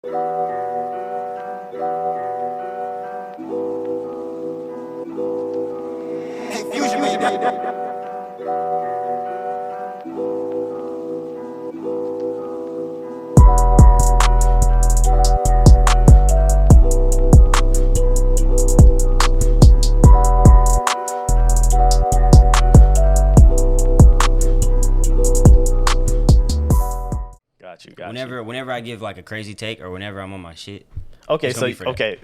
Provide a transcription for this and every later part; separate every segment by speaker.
Speaker 1: Hey, Fusion, baby.
Speaker 2: Whenever I give like a crazy take or whenever I'm on my shit.
Speaker 3: Okay,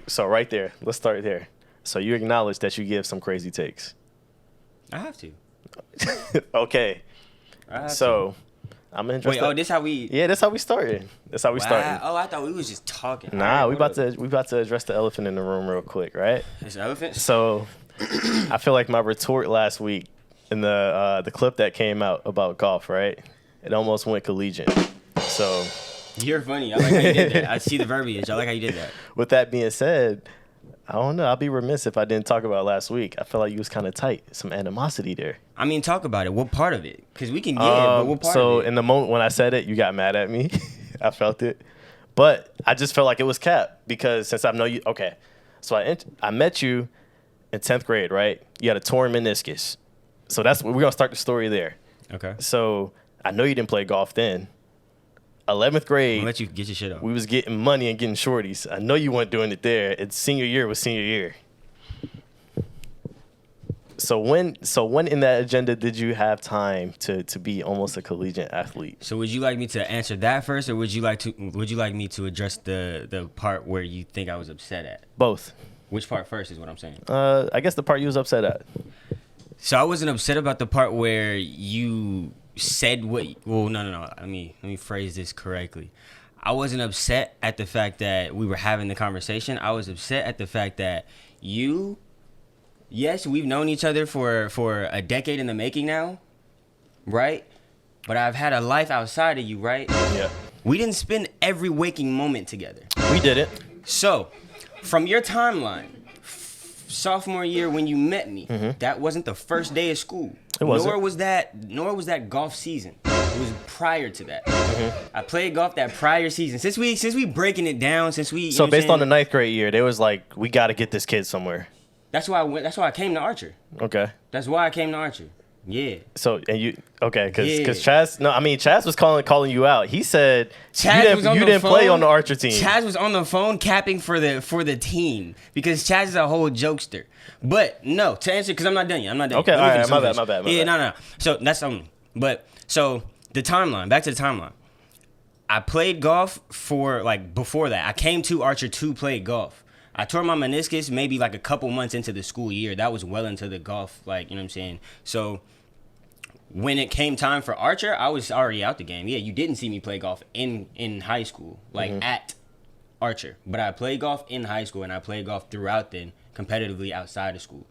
Speaker 3: so right there. Let's start there. So you acknowledge that you give some crazy takes.
Speaker 2: I have to.
Speaker 3: Okay. So I'm interested.
Speaker 2: Wait, this how we?
Speaker 3: Yeah, that's how we started. That's how we started.
Speaker 2: Oh, I thought we was just talking.
Speaker 3: Nah, we about to address the elephant in the room real quick, right?
Speaker 2: It's an elephant.
Speaker 3: So I feel like my retort last week in the clip that came out about golf, right? It almost went collegiate. So
Speaker 2: you're funny. I like how you did that. I see the verbiage. I like how you did that.
Speaker 3: With that being said, I don't know. I'll be remiss if I didn't talk about last week. I feel like you was kind of tight. Some animosity there.
Speaker 2: I mean, talk about it. What part of it? Because we can get it, but what part of it?
Speaker 3: So in the moment when I said it, you got mad at me. I felt it. But I just felt like it was cap because since I know you. Okay. So I met you in 10th grade, right? You had a torn meniscus. So we're going to start the story there.
Speaker 2: Okay.
Speaker 3: So I know you didn't play golf then. 11th grade.
Speaker 2: I'll let you get your shit up.
Speaker 3: We was getting money and getting shorties. I know you weren't doing it there. It's senior year was senior year. So when in that agenda did you have time to be almost a collegiate athlete?
Speaker 2: So would you like me to answer that first, or would you like me to address the part where you think I was upset at?
Speaker 3: Both.
Speaker 2: Which part first is what I'm saying?
Speaker 3: I guess the part you was upset at.
Speaker 2: So I wasn't upset about the part where you said what. Well, no. Let me phrase this correctly. I wasn't upset at the fact that we were having the conversation. I was upset at the fact that you. Yes, we've known each other for a decade in the making now, right? But I've had a life outside of you, right?
Speaker 3: Yeah.
Speaker 2: We didn't spend every waking moment together.
Speaker 3: We didn't.
Speaker 2: So, from your timeline, sophomore year when you met me, that wasn't the first day of school.
Speaker 3: It wasn't.
Speaker 2: Nor was that golf season. It was prior to that. I played golf that prior season. Since we breaking it down,
Speaker 3: So based on the 9th grade year, they was like, we got to get this kid somewhere.
Speaker 2: That's why I came to Archer.
Speaker 3: Okay.
Speaker 2: That's why I came to Archer. Yeah.
Speaker 3: So and you because Chaz was calling you out. He said you didn't play on the Archer team.
Speaker 2: Chaz was on the phone capping for the team because Chaz is a whole jokester. But no, to answer because I'm not done yet.
Speaker 3: Okay, all right, my bad.
Speaker 2: Yeah, no. So that's only. But so the timeline. Back to the timeline. I played golf for before that. I came to Archer to play golf. I tore my meniscus maybe a couple months into the school year. That was well into the golf, you know what I'm saying? So when it came time for Archer, I was already out the game. Yeah, you didn't see me play golf in high school, at Archer. But I played golf in high school, and I played golf throughout then, competitively outside of school.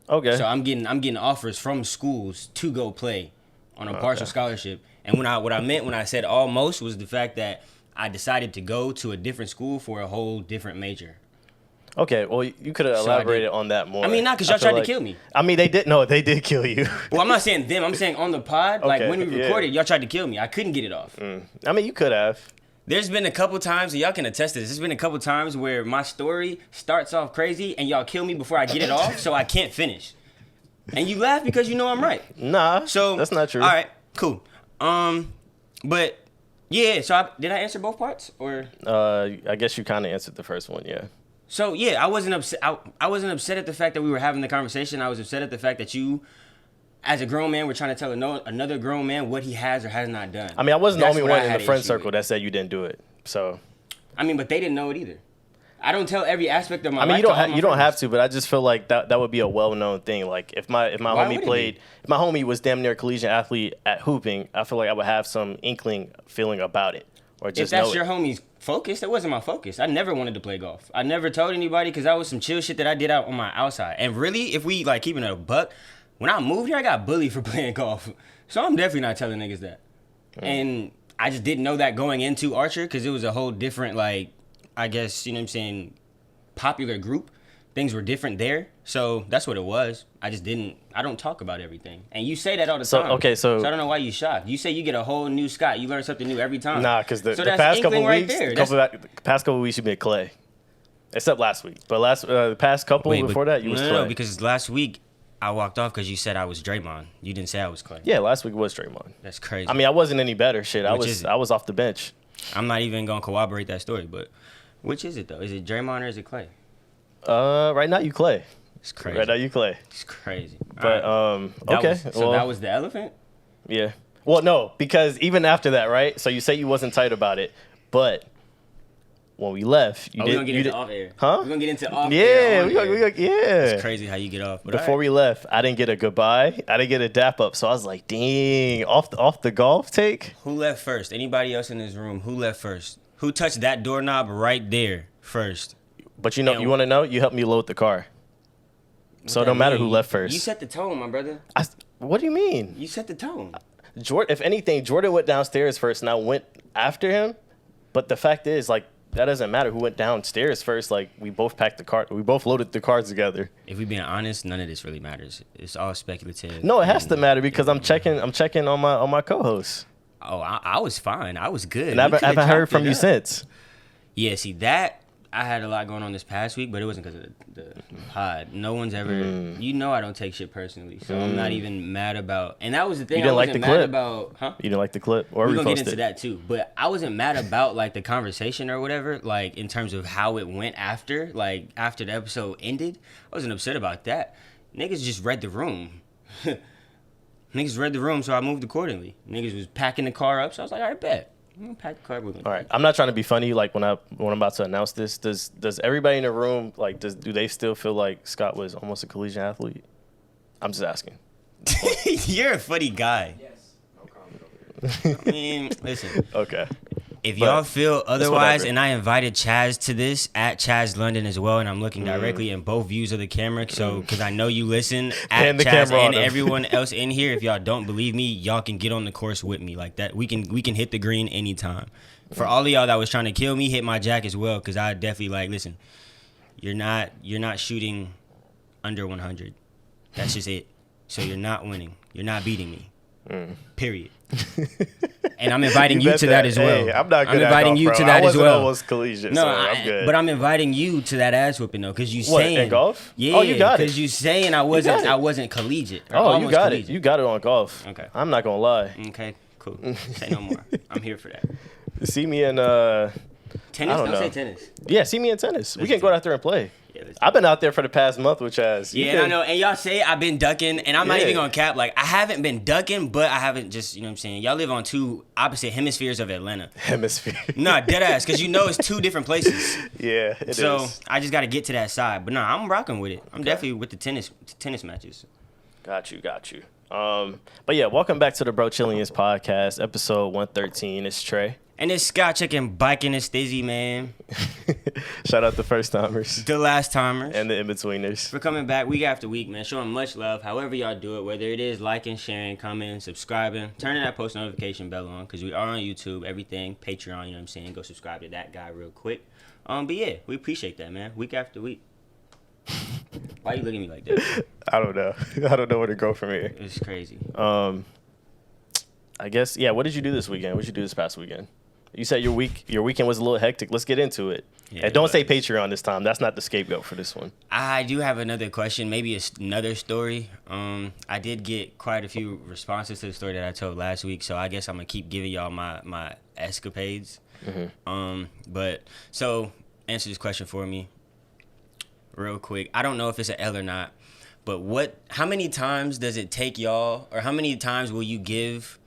Speaker 3: Okay.
Speaker 2: So I'm getting offers from schools to go play on a partial scholarship. And what I meant when I said almost was the fact that I decided to go to a different school for a whole different major.
Speaker 3: Okay, well, you could have elaborated on that more.
Speaker 2: I mean, not because y'all tried to kill me.
Speaker 3: I mean, they did kill you.
Speaker 2: Well, I'm not saying them. I'm saying on the pod, when we recorded, y'all tried to kill me. I couldn't get it off.
Speaker 3: I mean, you could have.
Speaker 2: There's been a couple times, and y'all can attest to this. There's been a couple times where my story starts off crazy, and y'all kill me before I get it off, so I can't finish. And you laugh because you know I'm right.
Speaker 3: Nah, so that's not true.
Speaker 2: All right, cool. But yeah, so did I answer both parts or?
Speaker 3: I guess you kind of answered the first one, yeah.
Speaker 2: So yeah, I wasn't upset. I wasn't upset at the fact that we were having the conversation. I was upset at the fact that you, as a grown man, were trying to tell another grown man what he has or has not done.
Speaker 3: I mean, I wasn't the only one in the friend circle that said you didn't do it. So.
Speaker 2: I mean, but they didn't know it either. I don't tell every aspect of my life.
Speaker 3: I mean, you don't have to, but I just feel like that would be a well-known thing. Like if my homie was damn near a collegiate athlete at hooping, I feel like I would have some feeling about it, or just
Speaker 2: if that's your homie's focus, that wasn't my focus. I never wanted to play golf. I never told anybody because that was some chill shit that I did out on my outside. And really, if we keeping it a buck, when I moved here, I got bullied for playing golf. So I'm definitely not telling niggas that. And I just didn't know that going into Archer because it was a whole different I guess, you know what I'm saying, popular group. things were different there. So that's what it was. I don't talk about everything. And you say that all the time.
Speaker 3: Okay, so
Speaker 2: I don't know why you shocked. You say you get a whole new Scott. You learn something new every time.
Speaker 3: Nah, because the
Speaker 2: that's
Speaker 3: past couple
Speaker 2: inkling right
Speaker 3: weeks,
Speaker 2: there.
Speaker 3: the past couple weeks, you've been Clay. Except last week. But the past couple before that, you was Clay.
Speaker 2: No, because last week I walked off because you said I was Draymond. You didn't say I was Clay.
Speaker 3: Yeah, last week was Draymond.
Speaker 2: That's crazy.
Speaker 3: I mean, I wasn't any better. Shit, I was off the bench.
Speaker 2: I'm not even gonna corroborate that story, but which is it though? Is it Draymond or is it Clay?
Speaker 3: Right now you Clay.
Speaker 2: It's crazy.
Speaker 3: Right now you Clay.
Speaker 2: It's crazy.
Speaker 3: But okay.
Speaker 2: So that was the elephant?
Speaker 3: Yeah. Well, no, because even after that, right? So you say you wasn't tight about it, but when we left,
Speaker 2: we're gonna get into off air.
Speaker 3: Huh?
Speaker 2: We're gonna get into off air.
Speaker 3: Yeah, we got yeah.
Speaker 2: It's crazy how you get off. But
Speaker 3: before we left, I didn't get a goodbye. I didn't get a dap up. So I was like, dang, off the golf take.
Speaker 2: Who left first? Anybody else in this room? Who left first? Who touched that doorknob right there first?
Speaker 3: But you want to know? You helped me load the car. So it don't matter who left first.
Speaker 2: You set the tone, my brother.
Speaker 3: What do you mean?
Speaker 2: You set the tone.
Speaker 3: If anything, Jordan went downstairs first, and I went after him. But the fact is, like, that doesn't matter who went downstairs first. Like, we both packed the car. We both loaded the cars together.
Speaker 2: If we being honest, none of this really matters. It's all speculative.
Speaker 3: No, it has to matter because I'm checking on my co-host.
Speaker 2: Oh, I was fine. I was good.
Speaker 3: And I haven't heard from you since.
Speaker 2: Yeah, see that. I had a lot going on this past week, but it wasn't because of the pod. No one's ever, I don't take shit personally, so I'm not even mad about. And that was the thing.
Speaker 3: You didn't
Speaker 2: I wasn't
Speaker 3: like the
Speaker 2: mad
Speaker 3: clip?
Speaker 2: about, huh?
Speaker 3: You didn't like the clip, or
Speaker 2: we're gonna
Speaker 3: reposted
Speaker 2: get into that too. But I wasn't mad about like the conversation or whatever, like in terms of how it went after, like after the episode ended. I wasn't upset about that. Niggas just read the room. Niggas read the room, so I moved accordingly. Niggas was packing the car up, so I was like, all right, bet. I'm gonna pack the car.
Speaker 3: All right, I'm not trying to be funny. Like when I'm about to announce this, does everybody in the room like do they still feel like Scott was almost a collegiate athlete? I'm just asking.
Speaker 2: You're a funny guy.
Speaker 1: Yes. No comment.
Speaker 2: I mean, listen.
Speaker 3: Okay.
Speaker 2: If y'all feel otherwise,
Speaker 3: whatever.
Speaker 2: and I invited Chaz to this at Chaz London as well, and I'm looking directly in both views of the camera, so because I know you listen at
Speaker 3: And the
Speaker 2: Chaz
Speaker 3: camera on
Speaker 2: and
Speaker 3: him.
Speaker 2: everyone else in here. If y'all don't believe me, y'all can get on the course with me like that. We can hit the green anytime. For all of y'all that was trying to kill me, hit my jack as well, because I definitely like. Listen, you're not shooting under 100. That's just it. So you're not winning. You're not beating me. Period. And I'm inviting you to that as well.
Speaker 3: Hey, I'm not good
Speaker 2: I'm inviting
Speaker 3: at golf,
Speaker 2: you
Speaker 3: bro.
Speaker 2: to that
Speaker 3: I
Speaker 2: as
Speaker 3: wasn't
Speaker 2: well.
Speaker 3: almost collegiate,
Speaker 2: No,
Speaker 3: so I'm good.
Speaker 2: but I'm inviting you to that ass whooping though, because you
Speaker 3: What,
Speaker 2: saying
Speaker 3: in golf?
Speaker 2: Yeah,
Speaker 3: Oh, you got it.
Speaker 2: Because you saying I wasn't collegiate. Or
Speaker 3: Oh, you
Speaker 2: almost
Speaker 3: got
Speaker 2: collegiate.
Speaker 3: it. You got it on golf.
Speaker 2: Okay.
Speaker 3: I'm not gonna lie.
Speaker 2: Okay, cool. Say no more. I'm here for that.
Speaker 3: See me in
Speaker 2: Tennis?
Speaker 3: I don't know.
Speaker 2: Say tennis.
Speaker 3: Yeah, see me in tennis. We can go out there and play.
Speaker 2: Yeah, let's do
Speaker 3: I've been out there for the past month with Chaz.
Speaker 2: Yeah, and I know. And y'all say I've been ducking, and I'm not
Speaker 3: Yeah.
Speaker 2: even gonna cap. Like I haven't been ducking, but I haven't just, you know what I'm saying. Y'all live on two opposite hemispheres of Atlanta.
Speaker 3: Hemisphere.
Speaker 2: Nah, dead ass, because you know it's two different places.
Speaker 3: Yeah, it is.
Speaker 2: So I just got to get to that side. But nah, I'm rocking with it. I'm definitely with the tennis matches.
Speaker 3: Got you. But yeah, welcome back to the Brochillians podcast, episode 113. It's Trey.
Speaker 2: And it's Scott checking biking and Stizzy, man.
Speaker 3: Shout out the first timers
Speaker 2: The last timers.
Speaker 3: and the in-betweeners.
Speaker 2: For coming back week after week, man. Showing much love. However y'all do it, whether it is liking, sharing, commenting, subscribing, turning that post notification bell on, because we are on YouTube, everything, Patreon, you know what I'm saying? Go subscribe to that guy real quick. But yeah, we appreciate that, man. Week after week. Why you looking at me like that?
Speaker 3: I don't know. I don't know where to go from here.
Speaker 2: It's crazy.
Speaker 3: I guess, yeah, what did you do this weekend? What did you do this past weekend? You said your weekend was a little hectic. Let's get into it.
Speaker 2: Yeah,
Speaker 3: And don't
Speaker 2: it
Speaker 3: say
Speaker 2: was.
Speaker 3: Patreon this time. That's not the scapegoat for this one.
Speaker 2: I do have another question, maybe another story. I did get quite a few responses to the story that I told last week, so I guess I'm gonna keep giving y'all my escapades. But so answer this question for me, real quick. I don't know if it's an L or not, but how many times does it take y'all, or how many times will you give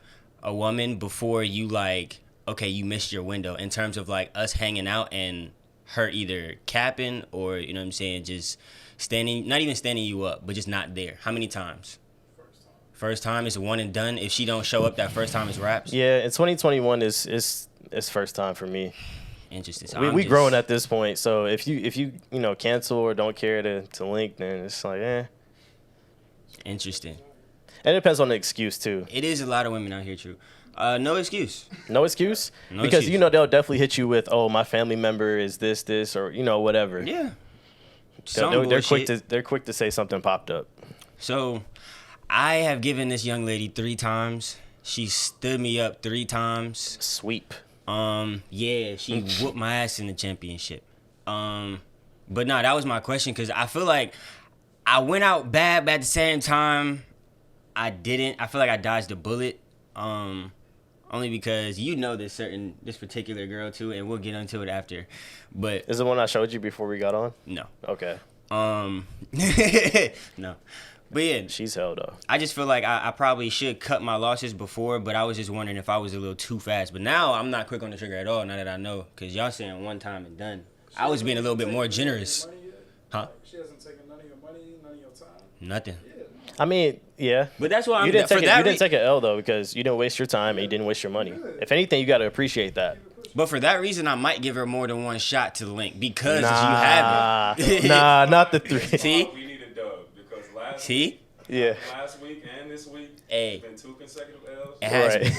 Speaker 2: a woman before you like, okay, you missed your window, in terms of like us hanging out and her either capping or, you know what I'm saying, just standing, not even standing you up, but just not there? How many times? First time is one and done. If she don't show up that first time, it's wraps.
Speaker 3: Yeah, in 2021 is first time for me.
Speaker 2: Interesting. So
Speaker 3: We growing at this point, so if you cancel or don't care to link, then it's like
Speaker 2: Interesting.
Speaker 3: And it depends on the excuse too.
Speaker 2: It is a lot of women out here, true. No excuse.
Speaker 3: No excuse?
Speaker 2: No
Speaker 3: Because
Speaker 2: excuse.
Speaker 3: they'll definitely hit you with, oh, my family member is this, or whatever.
Speaker 2: Yeah. some
Speaker 3: They're quick
Speaker 2: bullshit.
Speaker 3: they're quick to say something popped up.
Speaker 2: So I have given this young lady 3 times. She stood me up 3 times.
Speaker 3: Sweep.
Speaker 2: Yeah, she whooped my ass in the championship. But no, that was my question because I feel like I went out bad, but at the same time, I didn't. I feel like I dodged a bullet. Only because this particular girl too, and we'll get into it after. But
Speaker 3: Is the one I showed you before we got on?
Speaker 2: no.
Speaker 3: Okay.
Speaker 2: No. But yeah,
Speaker 3: She's hell though.
Speaker 2: I just feel like I probably should cut my losses before, but I was just wondering if I was a little too fast. But now I'm not quick on the trigger at all, now that I know. Because y'all saying one time and done. I was being a little bit more generous. Huh?
Speaker 1: She hasn't taken none of your money, none of your time.
Speaker 2: Nothing.
Speaker 3: I mean, yeah.
Speaker 2: But that's why
Speaker 3: You didn't take an L though because you didn't waste your time and you didn't waste your money. If anything, you got to appreciate that.
Speaker 2: But for that reason, I might give her more than one shot to the link because you have it.
Speaker 3: Nah, not the 3.
Speaker 2: See?
Speaker 1: We need a dub because last week and this week,
Speaker 2: Hey.
Speaker 1: it's been 2 consecutive L's.
Speaker 2: It has
Speaker 3: Right.
Speaker 2: been.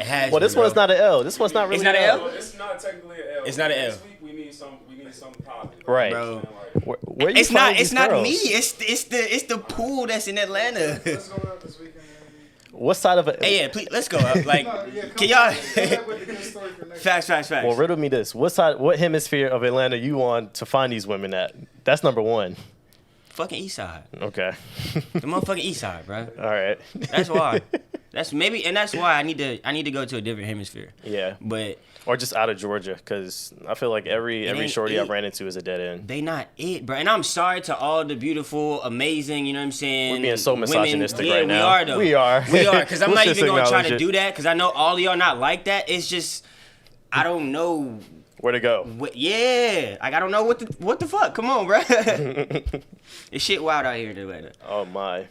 Speaker 2: It has
Speaker 3: Well, this
Speaker 2: been,
Speaker 3: one's
Speaker 2: bro.
Speaker 3: not an L. This one's not really
Speaker 2: It's not an
Speaker 3: an
Speaker 2: L?
Speaker 1: Well, it's not technically an L.
Speaker 2: It's not an
Speaker 1: Next
Speaker 2: L.
Speaker 1: week we need something positive.
Speaker 3: Right.
Speaker 2: Bro.
Speaker 3: Where you
Speaker 2: It's not.
Speaker 3: finding
Speaker 2: It's
Speaker 3: these
Speaker 2: not
Speaker 3: girls?
Speaker 2: me. It's the pool that's in Atlanta.
Speaker 1: Let's go out this weekend.
Speaker 3: What side of it?
Speaker 2: Hey, yeah, please let's go up. Like, can y'all? Facts.
Speaker 3: Well, riddle me this. What hemisphere of Atlanta you on to find these women at? That's number 1.
Speaker 2: Fucking East Side.
Speaker 3: Okay.
Speaker 2: The motherfucking East Side, bro.
Speaker 3: All right.
Speaker 2: That's why. That's why I need to go to a different hemisphere.
Speaker 3: Yeah.
Speaker 2: But
Speaker 3: Or just out of Georgia, because I feel like every
Speaker 2: ain't
Speaker 3: shorty
Speaker 2: it.
Speaker 3: I ran into is a dead end.
Speaker 2: they not it, bro. And I'm sorry to all the beautiful, amazing, you know what I'm saying?
Speaker 3: We're being so
Speaker 2: women.
Speaker 3: misogynistic
Speaker 2: Yeah,
Speaker 3: right now.
Speaker 2: we are though.
Speaker 3: We are.
Speaker 2: We are, because I'm
Speaker 3: Let's
Speaker 2: not
Speaker 3: just
Speaker 2: even gonna try
Speaker 3: acknowledge
Speaker 2: to
Speaker 3: it.
Speaker 2: do that, because I know all of y'all not like that. It's just I don't know.
Speaker 3: Where to go?
Speaker 2: Yeah, like I don't know what the fuck. Come on, bro. It's shit wild out here in Atlanta.
Speaker 3: Oh my.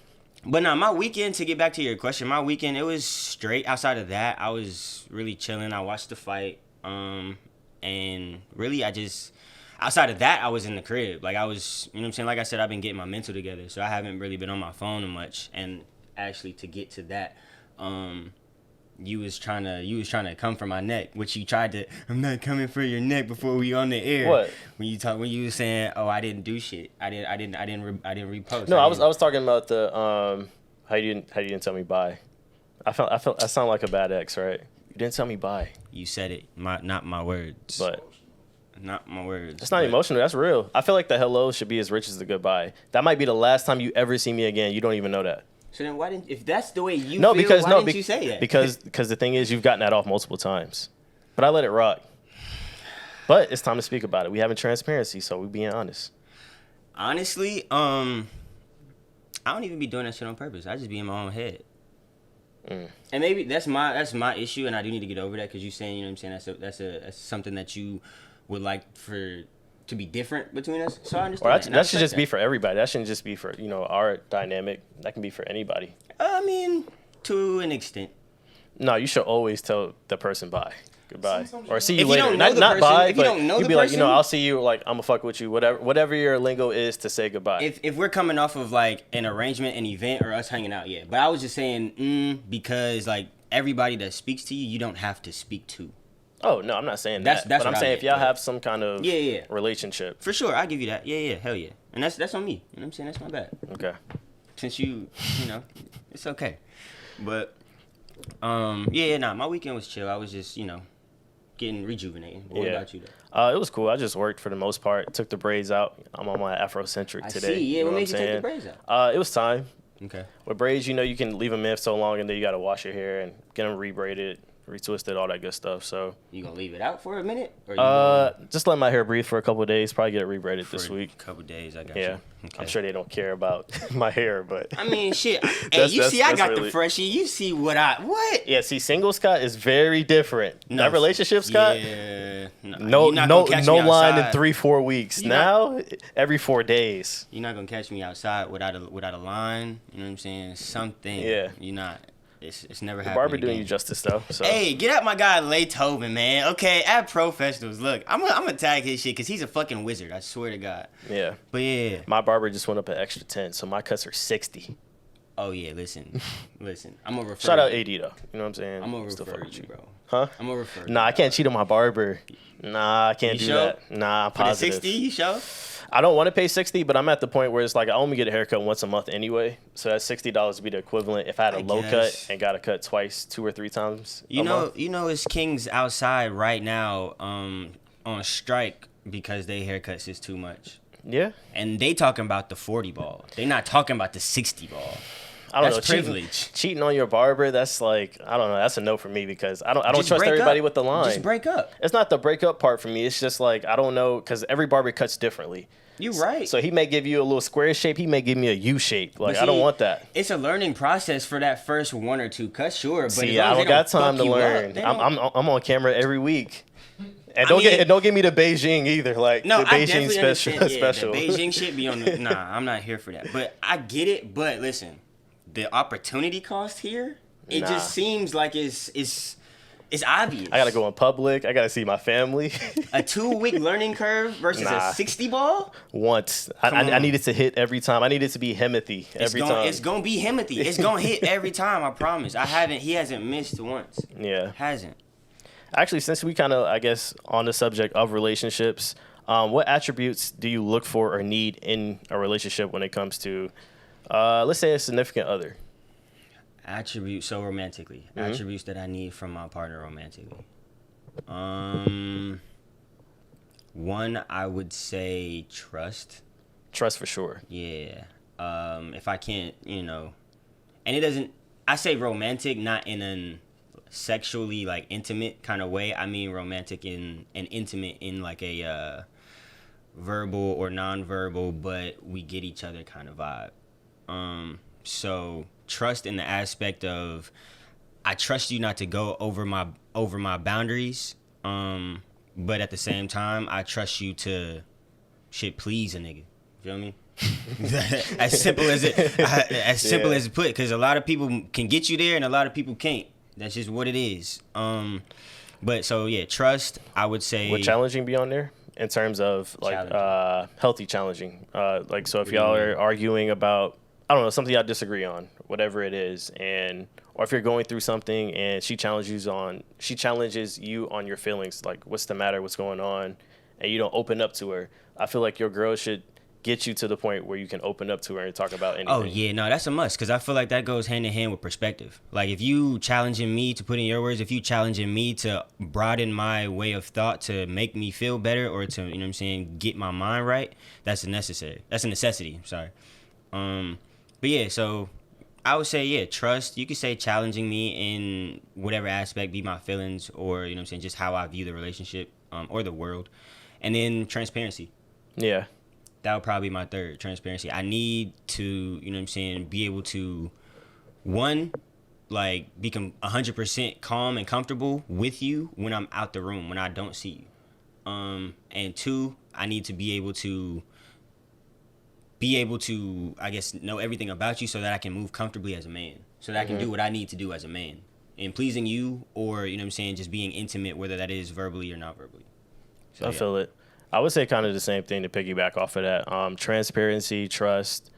Speaker 2: But no, my weekend, to get back to your question, my weekend, it was straight. Outside of that, I was really chilling. I watched the fight. And really, outside of that, I was in the crib. Like, I was, you know what I'm saying? Like I said, I've been getting my mental together. So I haven't really been on my phone much. And actually, to get to that, you was trying to come for my neck, which you tried to. I'm not coming for your neck before we on the air.
Speaker 3: What?
Speaker 2: When you was saying, oh, I didn't do shit. I didn't repost.
Speaker 3: No, I was talking about the how you didn't tell me bye. I sound like a bad ex, right? You didn't tell me bye.
Speaker 2: You said it, not my words.
Speaker 3: But
Speaker 2: not my words.
Speaker 3: it's not emotional. That's real. I feel like the hello should be as rich as the goodbye. That might be the last time you ever see me again. You don't even know that.
Speaker 2: So then why didn't, if that's the way you
Speaker 3: No,
Speaker 2: feel,
Speaker 3: because
Speaker 2: why didn't you say that?
Speaker 3: Because the thing is, you've gotten that off multiple times, but I let it rock. But it's time to speak about it. We having transparency, so we being honest.
Speaker 2: Honestly, I don't even be doing that shit on purpose. I just be in my own head. And maybe that's my issue, and I do need to get over that, because you saying, you know what I'm saying, that's something that you would like for to be different between us. So I understand.
Speaker 3: That should just be for everybody. That shouldn't just be for our dynamic. That can be for anybody.
Speaker 2: I mean, to an extent.
Speaker 3: No, you should always tell the person bye, goodbye, or see you
Speaker 2: If you
Speaker 3: later.
Speaker 2: don't know the
Speaker 3: Not
Speaker 2: person-
Speaker 3: bye,
Speaker 2: if you
Speaker 3: but
Speaker 2: don't know
Speaker 3: you'd
Speaker 2: the
Speaker 3: be like,
Speaker 2: person-
Speaker 3: I'll see you. Like, I'm gonna fuck with you. Whatever your lingo is to say goodbye.
Speaker 2: If we're coming off of like an arrangement, an event, or us hanging out, yeah. But I was just saying, because like everybody that speaks to you, you don't have to speak to.
Speaker 3: Oh no, I'm not saying
Speaker 2: That's
Speaker 3: that. But I'm
Speaker 2: what I
Speaker 3: saying
Speaker 2: meant,
Speaker 3: if y'all
Speaker 2: but-
Speaker 3: have some kind of
Speaker 2: Yeah.
Speaker 3: relationship.
Speaker 2: For sure, I give you that. Yeah, hell yeah. And that's on me. You know what I'm saying? That's my bad.
Speaker 3: Okay.
Speaker 2: Since you know, it's okay. But my weekend was chill. I was just, getting rejuvenated. What about you though?
Speaker 3: It was cool. I just worked for the most part. Took the braids out. I'm on my Afrocentric
Speaker 2: I
Speaker 3: today.
Speaker 2: see. Yeah,
Speaker 3: You know
Speaker 2: what made
Speaker 3: I'm
Speaker 2: you take the
Speaker 3: saying?
Speaker 2: braids out?
Speaker 3: It was time.
Speaker 2: Okay.
Speaker 3: With braids, you can leave them in so long, and then you got to wash your hair and get them rebraided, retwisted, all that good stuff. So
Speaker 2: You gonna leave it out for a minute? Or you gonna
Speaker 3: just let my hair breathe for a couple of days. Probably get it rebraided
Speaker 2: for
Speaker 3: this week.
Speaker 2: a couple days? I got
Speaker 3: Yeah,
Speaker 2: you. Okay.
Speaker 3: I'm sure they don't care about my hair, but
Speaker 2: I mean, shit. Hey,
Speaker 3: That's-
Speaker 2: you see, I
Speaker 3: that's
Speaker 2: got
Speaker 3: really-
Speaker 2: the freshie. You see what?
Speaker 3: yeah. See, single Scott is very different. That relationship, Scott.
Speaker 2: Yeah.
Speaker 3: No,
Speaker 2: You're not
Speaker 3: no,
Speaker 2: gonna catch
Speaker 3: no
Speaker 2: me
Speaker 3: line in
Speaker 2: outside.
Speaker 3: 3-4 weeks.
Speaker 2: You
Speaker 3: Now, every 4 days.
Speaker 2: You're not gonna catch me outside without a line. You know what I'm saying? Something.
Speaker 3: Yeah.
Speaker 2: You're not. It's never
Speaker 3: The
Speaker 2: happened.
Speaker 3: barber doing
Speaker 2: again.
Speaker 3: you justice though. So.
Speaker 2: Hey, get at my guy Lay Tobin, man. Okay, at Pro Festivals. Look, I'm gonna tag his shit because he's a fucking wizard. I swear to God.
Speaker 3: Yeah.
Speaker 2: But yeah.
Speaker 3: My barber just went up an extra 10, so my cuts are 60.
Speaker 2: Oh yeah. Listen. I'm gonna refer.
Speaker 3: Shout out
Speaker 2: you.
Speaker 3: AD though. You know what I'm saying?
Speaker 2: I'm gonna
Speaker 3: Still
Speaker 2: refer
Speaker 3: fuck with
Speaker 2: you, bro.
Speaker 3: Huh?
Speaker 2: I'm gonna refer.
Speaker 3: Nah, I can't cheat on my barber. Nah, I can't
Speaker 2: You
Speaker 3: do
Speaker 2: sure?
Speaker 3: that. Nah,
Speaker 2: For the
Speaker 3: positive.
Speaker 2: 60, you show?
Speaker 3: I don't want to pay $60, but I'm at the point where it's like I only get a haircut once a month anyway. So that $60 would be the equivalent if I had a low cut and got a cut twice, 2 or 3 times.
Speaker 2: You know, it's kings outside right now on strike because their haircuts is too much.
Speaker 3: Yeah.
Speaker 2: And they talking about the 40 ball. They not talking about the 60 ball.
Speaker 3: I don't
Speaker 2: that's
Speaker 3: know.
Speaker 2: Privilege.
Speaker 3: Cheating on your barber, that's like, I don't know. That's a no for me because I don't trust everybody with the line.
Speaker 2: Just break up.
Speaker 3: It's not the break up part for me. It's just like, I don't know, because every barber cuts differently.
Speaker 2: You're right.
Speaker 3: So he may give you a little square shape. He may give me a U shape. Like, see, I don't want that.
Speaker 2: It's a learning process for that first 1 or 2 cuts, sure. But
Speaker 3: see, I don't got time to learn. I'm on camera every week. And don't give me the Beijing either. Like,
Speaker 2: no,
Speaker 3: the Beijing
Speaker 2: special.
Speaker 3: special.
Speaker 2: The Beijing shit be on the... Nah, I'm not here for that. But I get it. But listen, the opportunity cost here, it just seems like it's obvious.
Speaker 3: I got to go in public. I got to see my family.
Speaker 2: A 2-week learning curve versus a 60 ball?
Speaker 3: Once. I need it to hit every time. I need it to be Himothy every time.
Speaker 2: It's going to be Himothy. It's going to hit every time, I promise. He hasn't missed once.
Speaker 3: Yeah.
Speaker 2: Hasn't.
Speaker 3: Actually, since we kind of, I guess, on the subject of relationships, what attributes do you look for or need in a relationship when it comes to, let's say, a significant other?
Speaker 2: Attributes, so romantically. Mm-hmm. Attributes that I need from my partner romantically. One, I would say trust.
Speaker 3: Trust for sure.
Speaker 2: Yeah. If I can't, and it doesn't, I say romantic, not in an sexually like intimate kind of way. I mean romantic and intimate in like a verbal or non-verbal, but we get each other kind of vibe. So trust in the aspect of I trust you not to go over my boundaries, but at the same time I trust you to please a nigga. You feel me? as simple as it put, because a lot of people can get you there and a lot of people can't. That's just what it is. But so yeah, trust, I would say.
Speaker 3: Would challenging be on there in terms of like healthy challenging? Like, so if y'all are arguing about, I don't know, something y'all disagree on, whatever it is, or if you're going through something and she challenges you on your feelings, like what's the matter, what's going on, and you don't open up to her, I feel like your girl should get you to the point where you can open up to her and talk about anything.
Speaker 2: Oh, yeah, no, that's a must, because I feel like that goes hand in hand with perspective. Like, if you challenging me, to put in your words, if you challenging me to broaden my way of thought to make me feel better or to, get my mind right, that's a necessity, sorry. But yeah, so I would say, yeah, trust. You could say challenging me in whatever aspect, be my feelings or, just how I view the relationship or the world. And then transparency.
Speaker 3: Yeah.
Speaker 2: That would probably be my third, transparency. I need to, be able to, one, like, become 100% calm and comfortable with you when I'm out the room, when I don't see you. And two, I need to be able to, I guess, know everything about you so that I can move comfortably as a man. So that I can do what I need to do as a man. And pleasing you or, just being intimate, whether that is verbally or not verbally. So,
Speaker 3: I feel it. I would say kind of the same thing to piggyback off of that. Transparency, trust,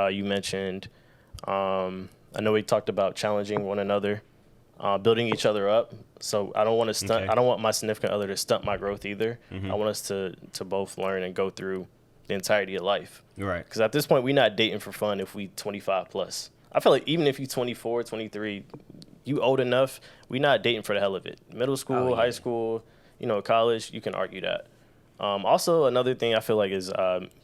Speaker 3: you mentioned. I know we talked about challenging one another, building each other up. So I don't want to stunt. Okay. I don't want my significant other to stunt my growth either. Mm-hmm. I want us to both learn and go through the entirety of life.
Speaker 2: Right.
Speaker 3: Because at this point, we're not dating for fun if we 25 plus. I feel like even if you're 24, 23, you old enough, we're not dating for the hell of it. Middle school, high school, college, you can argue that. Also, another thing I feel like is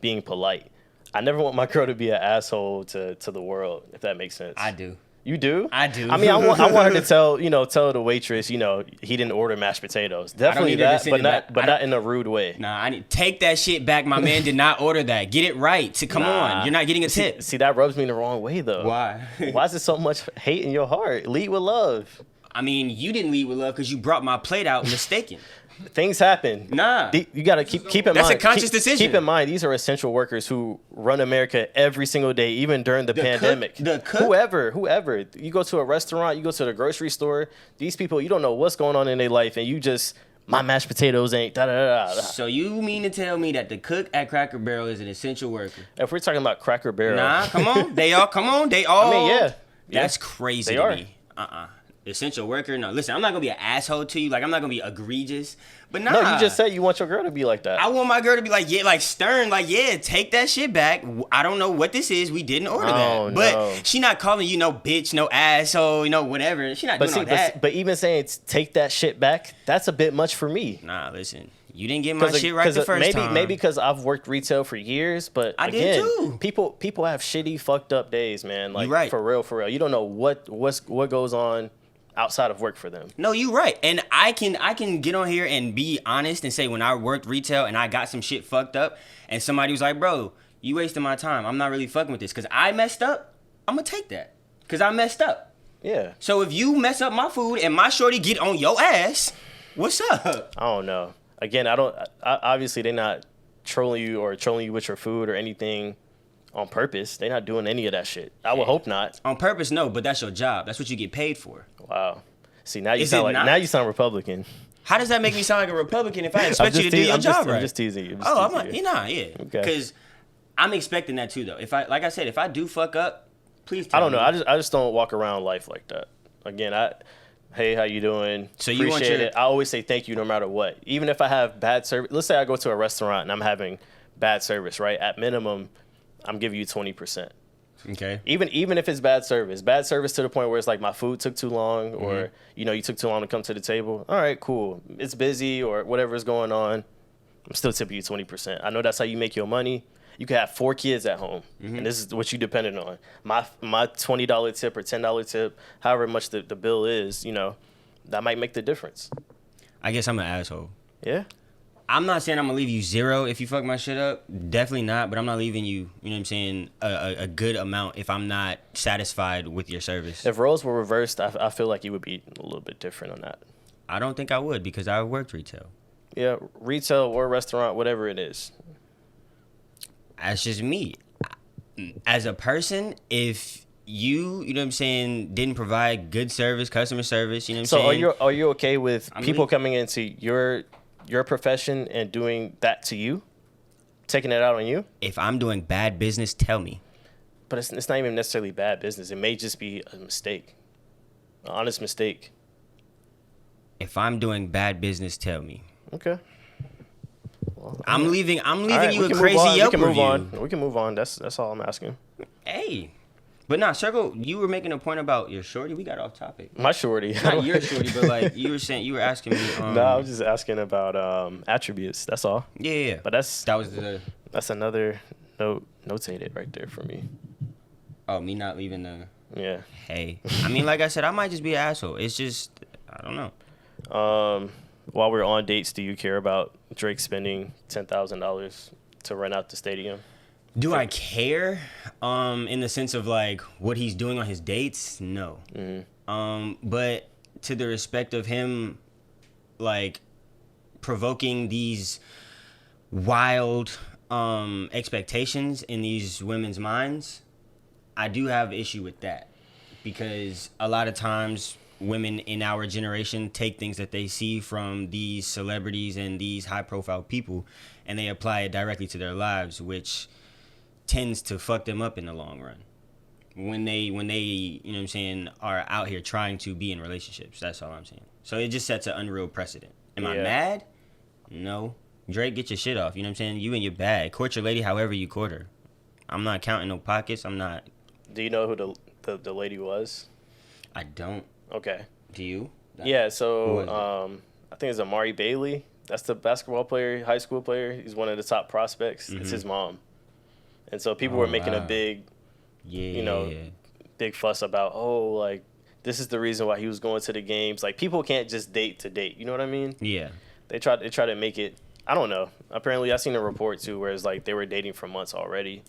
Speaker 3: being polite. I never want my girl to be an asshole to the world, if that makes sense.
Speaker 2: I do.
Speaker 3: You do?
Speaker 2: I do.
Speaker 3: I mean, I want her to tell the waitress, he didn't order mashed potatoes. Definitely that, but not in a rude way.
Speaker 2: Nah, I need take that shit back. My man did not order that. Get it right. Come on, you're not getting a tip.
Speaker 3: See, that rubs me the wrong way though.
Speaker 2: Why?
Speaker 3: Why is there so much hate in your heart? Lead with love.
Speaker 2: I mean, you didn't lead with love because you brought my plate out mistaken.
Speaker 3: Things happen.
Speaker 2: Nah.
Speaker 3: You got to keep in mind.
Speaker 2: That's a conscious decision.
Speaker 3: Keep in mind, these are essential workers who run America every single day, even during the pandemic.
Speaker 2: The cook?
Speaker 3: Whoever. You go to a restaurant, you go to the grocery store, these people, you don't know what's going on in their life, and you just, my mashed potatoes ain't da-da-da-da.
Speaker 2: So you mean to tell me that the cook at Cracker Barrel is an essential worker?
Speaker 3: If we're talking about Cracker Barrel.
Speaker 2: Nah, come on. They all.
Speaker 3: I mean, yeah.
Speaker 2: That's crazy
Speaker 3: they
Speaker 2: to
Speaker 3: are.
Speaker 2: me. essential worker. No, listen, I'm not gonna be an asshole to you. Like, I'm not gonna be egregious. But nah.
Speaker 3: No, you just said you want your girl to be like that.
Speaker 2: I want my girl to be like, yeah, like stern, like, yeah, take that shit back. I don't know what this is. We didn't order that. But she not calling you no bitch, no asshole, whatever. She not doing all that.
Speaker 3: But even saying take that shit back, that's a bit much for me.
Speaker 2: Nah, listen. You didn't get my shit right the first time.
Speaker 3: Maybe because I've worked retail for years, but
Speaker 2: I did too.
Speaker 3: People have shitty, fucked up days, man. Like,
Speaker 2: you right.
Speaker 3: For real. You don't know what goes on outside of work for them.
Speaker 2: No, you right. And I can get on here and be honest and say when I worked retail and I got some shit fucked up and somebody was like, bro, you wasting my time. I'm not really fucking with this. Because I messed up, I'm going to take that. Because I messed up.
Speaker 3: Yeah.
Speaker 2: So if you mess up my food and my shorty get on your ass, what's up?
Speaker 3: I don't know. Again, obviously they're not trolling you with your food or anything on purpose. They're not doing any of that shit. I would hope not.
Speaker 2: On purpose, no, but that's your job. That's what you get paid for.
Speaker 3: Wow. See, now you sound Republican.
Speaker 2: How does that make me sound like a Republican if I expect you to do your job right?
Speaker 3: I'm just teasing you.
Speaker 2: Yeah. Because I'm expecting that too, though. If I do fuck up, please tell me.
Speaker 3: I don't know. I just don't walk around life like that. Again, hey, how you doing?
Speaker 2: So you appreciate
Speaker 3: it. I always say thank you no matter what. Even if I have bad service. Let's say I go to a restaurant and I'm having bad service, right? At minimum, I'm giving you 20%.
Speaker 2: Okay.
Speaker 3: Even if it's bad service to the point where it's like my food took too long or, you took too long to come to the table. All right, cool. It's busy or whatever is going on. I'm still tipping you 20%. I know that's how you make your money. You could have 4 kids at home, and this is what you depended on. My $20 tip or $10 tip, however much the bill is, that might make the difference.
Speaker 2: I guess I'm an asshole.
Speaker 3: Yeah?
Speaker 2: I'm not saying I'm going to leave you 0 if you fuck my shit up. Definitely not, but I'm not leaving you, a good amount if I'm not satisfied with your service.
Speaker 3: If roles were reversed, I feel like you would be a little bit different on that.
Speaker 2: I don't think I would because I worked retail.
Speaker 3: Yeah, retail or restaurant, whatever it is.
Speaker 2: That's just me. As a person, if you didn't provide good service, customer service,
Speaker 3: So are you okay with people coming into your profession and doing that to you? Taking it out on you?
Speaker 2: If I'm doing bad business, tell me.
Speaker 3: But it's not even necessarily bad business. It may just be a mistake. An honest mistake.
Speaker 2: If I'm doing bad business, tell me.
Speaker 3: Okay.
Speaker 2: I'm leaving
Speaker 3: right,
Speaker 2: you a crazy Yelp review.
Speaker 3: We can move on. That's all I'm asking.
Speaker 2: Hey. But nah, Circle, you were making a point about your shorty. We got off topic.
Speaker 3: My shorty.
Speaker 2: Not your shorty, but like you were asking me.
Speaker 3: No, I was just asking about attributes. That's all.
Speaker 2: Yeah.
Speaker 3: But that's another note notated right there for me.
Speaker 2: Oh, me not leaving the.
Speaker 3: Yeah.
Speaker 2: Hey, I mean, like I said, I might just be an asshole. It's just I don't know.
Speaker 3: While we're on dates, do you care about Drake spending $10,000 to rent out the stadium?
Speaker 2: Do I care? In the sense of like what he's doing on his dates? No. Mm-hmm. But to the respect of him, like provoking these wild expectations in these women's minds, I do have issue with that because a lot of times women in our generation take things that they see from these celebrities and these high-profile people and they apply it directly to their lives, which tends to fuck them up in the long run when they are out here trying to be in relationships. That's all I'm saying. So it just sets an unreal precedent. Am I mad? No. Drake, get your shit off. You know what I'm saying? You in your bag. Court your lady however you court her. I'm not counting no pockets. I'm not.
Speaker 3: Do you know who the lady was?
Speaker 2: I don't.
Speaker 3: Okay.
Speaker 2: Do you?
Speaker 3: Yeah, so I think it's Amari Bailey. That's the basketball player, high school player. He's one of the top prospects. Mm-hmm. It's his mom. And so people were making a big, big fuss about, like, this is the reason why he was going to the games. Like, people can't just date to date. You know what I mean?
Speaker 2: Yeah.
Speaker 3: They try to make it, I don't know. Apparently, I seen a report, too, where it's like they were dating for months already.